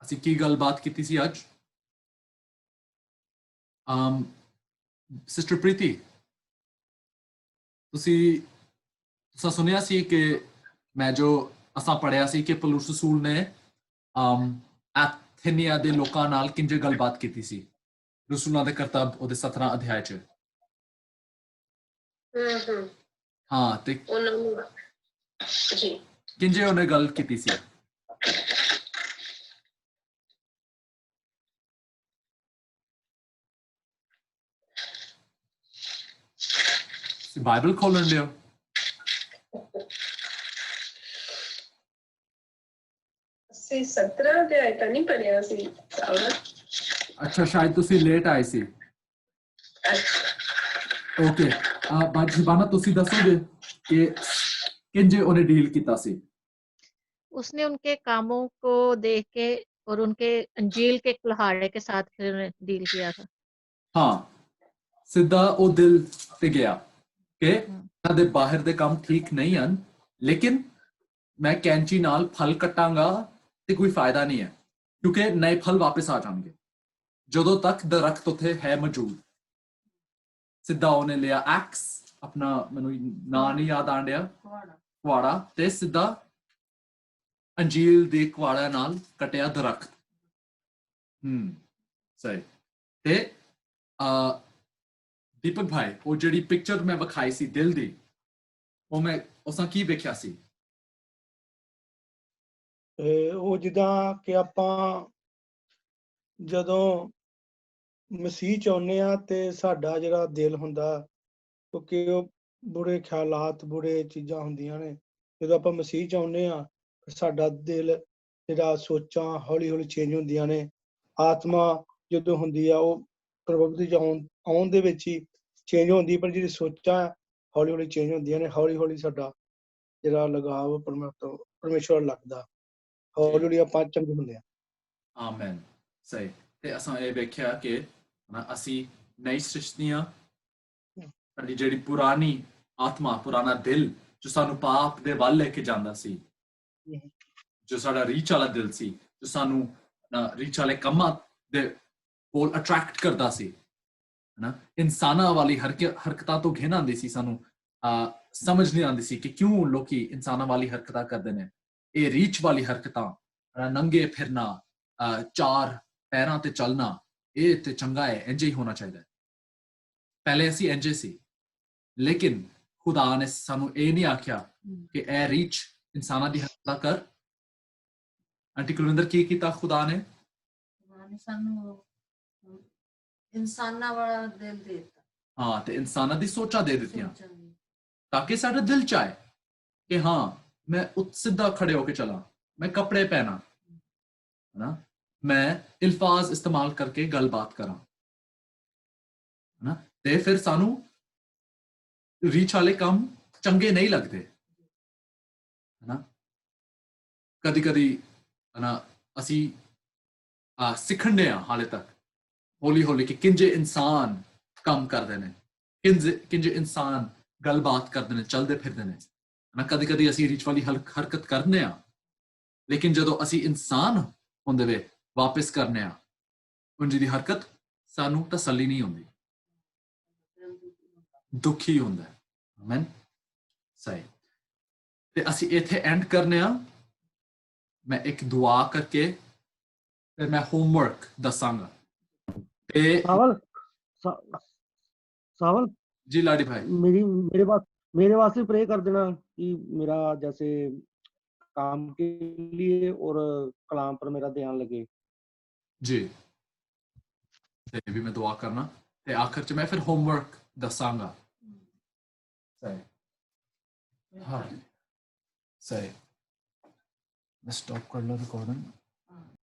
ਅਸੀਂ ਕੀ ਗੱਲਬਾਤ ਕੀਤੀ ਸੀ ਅੱਜ? ਸਿਸਟਰ ਪ੍ਰੀਤੀ, ਤੁਸੀਂ ਸੁਣਿਆ ਸੀ ਕਿ ਮੈਂ ਜੋ ਅਸਾਂ ਪੜ੍ਹਿਆ ਸੀ ਕਿ ਪੌਲੁਸ ਰਸੂਲ ਨੇ ਐਥੇਨੀਆ ਦੇ ਲੋਕਾਂ ਨਾਲ ਕਿੰਜ ਗੱਲਬਾਤ ਕੀਤੀ ਸੀ, ਰਸੂਲਾਂ ਦੇ ਕਰਤੱਵ ਉਹਦੇ 17 ਅਧਿਆਇ 'ਚ। ਹਾਂ, ਤੇ ਕਿੰਜ ਉਹਨੇ ਗੱਲ ਕੀਤੀ ਸੀ? ਬਾਈਬਲ ਖੋਲਣ ਲਿਓ। ਅਸੀਂ 17 ਅਧਿਆਇ ਤਾਂ ਨਹੀਂ ਪੜ੍ਹਿਆ ਸੀ। ਅੱਛਾ, ਸ਼ਾਇਦ ਤੁਸੀਂ ਲੇਟ ਆਏ ਸੀ। ਓਕੇ, ਬਾਜੀ ਤੁਸੀਂ ਦੱਸੋਗੇ ਕਿ किंज उन्हें डील किया सी? उसने उनके कामों को देख के और उनके अंजील के कुल्हाड़े के साथ फिर डील किया था। हाँ, सीधा वो दिल ते गया कि दे बाहर दे काम ठीक नहीं हैं, लेकिन मैं कैंची नाल फल कटांगा ते कोई फायदा नहीं है, क्योंकि नए फल वापस आ जाएंगे ਜਦੋਂ तक दरख्त उत्थे है मौजूद। सीधा उन्हें लिया एक्स, अपना मैनू ना नहीं याद आन दिया, ਕੁਹਾੜਾ, ਤੇ ਸਿੱਧਾ ਅੰਜੀਲ ਦੇ ਕੁਹਾੜਾ ਨਾਲ ਕਟਿਆ ਦਰਖਤ। ਸਹੀ। ਤੇ ਦੀਪਕ ਭਾਈ, ਉਹ ਜਿਹੜੀ ਪਿਕਚਰ ਮੈਂ ਵਿਖਾਈ ਸੀ ਦਿਲ ਦੀ, ਉਸਾਂ ਕੀ ਵੇਖਿਆ ਸੀ? ਉਹ ਜਿੱਦਾਂ ਕਿ ਆਪਾਂ ਜਦੋਂ ਮਸੀਹ ਚ ਆਉਂਦੇ ਆ ਤੇ ਸਾਡਾ ਜਿਹੜਾ ਦਿਲ ਹੁੰਦਾ, ਕਿਉਂਕਿ ਉਹ ਬੁਰੇ ਖਿਆਲਾਤ, ਬੁਰੇ ਚੀਜ਼ਾਂ ਹੁੰਦੀਆਂ ਨੇ, ਜਦੋਂ ਆਪਾਂ ਮਸੀਹ ਚ ਆਉਂਦੇ ਆ ਸਾਡਾ ਦਿਲ, ਜਿਹੜਾ ਸੋਚਾਂ ਹੌਲੀ ਹੌਲੀ ਚੇਂਜ ਹੁੰਦੀਆਂ ਨੇ। ਆਤਮਾ ਜਦੋਂ ਹੁੰਦੀ ਆ ਉਹ ਪ੍ਰਭੂ ਦੀ ਆਉਣ ਦੇ ਵਿੱਚ ਹੀ ਚੇਂਜ ਹੁੰਦੀ, ਪਰ ਜਿਹੜੀ ਸੋਚਾਂ ਹੌਲੀ ਹੌਲੀ ਚੇਂਜ ਹੁੰਦੀਆਂ ਨੇ। ਹੌਲੀ ਹੌਲੀ ਸਾਡਾ ਜਿਹੜਾ ਲਗਾਵ ਪਰਮੇਸ਼ਵਰ ਲੱਗਦਾ, ਹੌਲੀ ਹੌਲੀ ਆਪਾਂ ਚੰਗੇ ਹੁੰਦੇ ਆ। ਆਮੇਨ। ਸਹੀ। ਤੇ ਅਸਾਂ ਇਹ ਵੇਖਿਆ ਕਿ ਅਸੀਂ ਨਈ ਸ੍ਰਿਸ਼ਟੀ ਆ। ਸਾਡੀ ਜਿਹੜੀ ਪੁਰਾਣੀ ਆਤਮਾ, ਪੁਰਾਣਾ ਦਿਲ ਜੋ ਸਾਨੂੰ ਪਾਪ ਦੇ ਵੱਲ ਲੈ ਕੇ ਜਾਂਦਾ ਸੀ, ਜੋ ਸਾਡਾ ਰੀਚ ਵਾਲਾ ਦਿਲ ਸੀ, ਜੋ ਸਾਨੂੰ ਰੀਚ ਵਾਲੇ ਕੰਮਾਂ ਦੇ ਕੋਲ ਅਟਰੈਕਟ ਕਰਦਾ ਸੀ, ਹਨਾ, ਇਨਸਾਨਾਂ ਵਾਲੀ ਹਰਕਤਾਂ ਤੋਂ ਘਿਣ ਆਉਂਦੀ ਸੀ, ਸਾਨੂੰ ਸਮਝ ਨਹੀਂ ਆਉਂਦੀ ਸੀ ਕਿ ਕਿਉਂ ਲੋਕੀ ਇਨਸਾਨਾਂ ਵਾਲੀ ਹਰਕਤਾਂ ਕਰਦੇ ਨੇ। ਇਹ ਰੀਚ ਵਾਲੀ ਹਰਕਤਾਂ, ਨੰਗੇ ਫਿਰਨਾ, 4 ਪੈਰਾਂ ਤੇ ਚੱਲਣਾ, ਇਹ ਤੇ ਚੰਗਾ ਹੈ, ਇੰਝ ਹੀ ਹੋਣਾ ਚਾਹੀਦਾ। ਪਹਿਲੇ ਅਸੀਂ ਇੰਝ ਸੀ, ਲੇਕਿਨ ਖੁਦਾ ਨੇ ਸਾਨੂੰ ਇਹ ਨਹੀਂ ਆਖਿਆ ਕਿ ਇਹ ਰੀਚ ਇਨਸਾਨਾਂ ਦੀ ਹਰਕਤਾਂ ਕਰ। ਆਂਟੀ ਕੁਲਵਿੰਦਰ, ਕੀ ਕੀਤਾ ਖੁਦਾ ਨੇ? ਸਾਨੂੰ ਇਨਸਾਨਾਂ ਵਾਲਾ ਦਿਲ ਦੇ ਦਿੱਤਾ। ਹਾਂ, ਤੇ ਇਨਸਾਨਾਂ ਦੀ ਸੋਚਾਂ ਦੇ ਦਿੱਤੀਆਂ ਤਾਂ ਕਿ ਸਾਡਾ ਦਿਲ ਚਾਹੇ ਕਿ ਹਾਂ, ਮੈਂ ਸਿੱਧਾ ਖੜੇ ਹੋ ਕੇ ਚਲਾਂ, ਮੈਂ ਕੱਪੜੇ ਪਹਿਨਾ, ਹਨਾ, ਮੈਂ ਅਲਫਾਜ਼ ਇਸਤੇਮਾਲ ਕਰਕੇ ਗੱਲਬਾਤ ਕਰਾਂ, ਹਨਾ। ਤੇ ਫਿਰ ਸਾਨੂੰ ਰੀਚ ਵਾਲੇ ਕੰਮ ਚੰਗੇ ਨਹੀਂ ਲੱਗਦੇ, ਹਨਾ। ਕਦੀ ਕਦੀ ਹਨਾ ਅਸੀਂ ਸਿੱਖਣ ਦੇ ਹਾਂ ਹਾਲੇ ਤੱਕ, ਹੌਲੀ ਹੌਲੀ, ਕਿ ਕਿੰਜ ਇਨਸਾਨ ਕੰਮ ਕਰਦੇ ਨੇ, ਕਿੰਜ ਇਨਸਾਨ ਗੱਲਬਾਤ ਕਰਦੇ ਨੇ, ਚਲਦੇ ਫਿਰਦੇ ਨੇ, ਹਨਾ। ਕਦੀ ਕਦੀ ਅਸੀਂ ਰੀਚ ਵਾਲੀ ਹਰਕਤ ਕਰਦੇ ਹਾਂ, ਲੇਕਿਨ ਜਦੋਂ ਅਸੀਂ ਇਨਸਾਨ ਹੁੰਦੇ ਵੇ ਵਾਪਸ ਕਰਨੇ ਆ ਉਂਝ ਦੀ ਹਰਕਤ ਸਾਨੂੰ ਤਸੱਲੀ ਨਹੀਂ ਹੁੰਦੀ ਦੁਖੀ ਹੁੰਦਾ ਹੈ ਆਮੀਨ ਸਹੀ ਤੇ ਅਸੀਂ ਇੱਥੇ ਐਂਡ ਕਰਨੇ ਆ ਮੈਂ ਇੱਕ ਦੁਆ ਕਰਕੇ ਫਿਰ ਮੈਂ ਹੋਮਵਰਕ ਦੱਸਾਂਗਾ ਤੇ सावल जी लाडी भाई मेरे वास्ते प्रे कर देना कि मेरा जैसे काम के लिए और कलाम पर मेरा ध्यान लगे जी ते भी मैं दुआ करना ते आखिर च मैं फिर होमवर्क दसांगा सही हाँ सही मैं स्टॉप कर लो रिकॉर्डिंग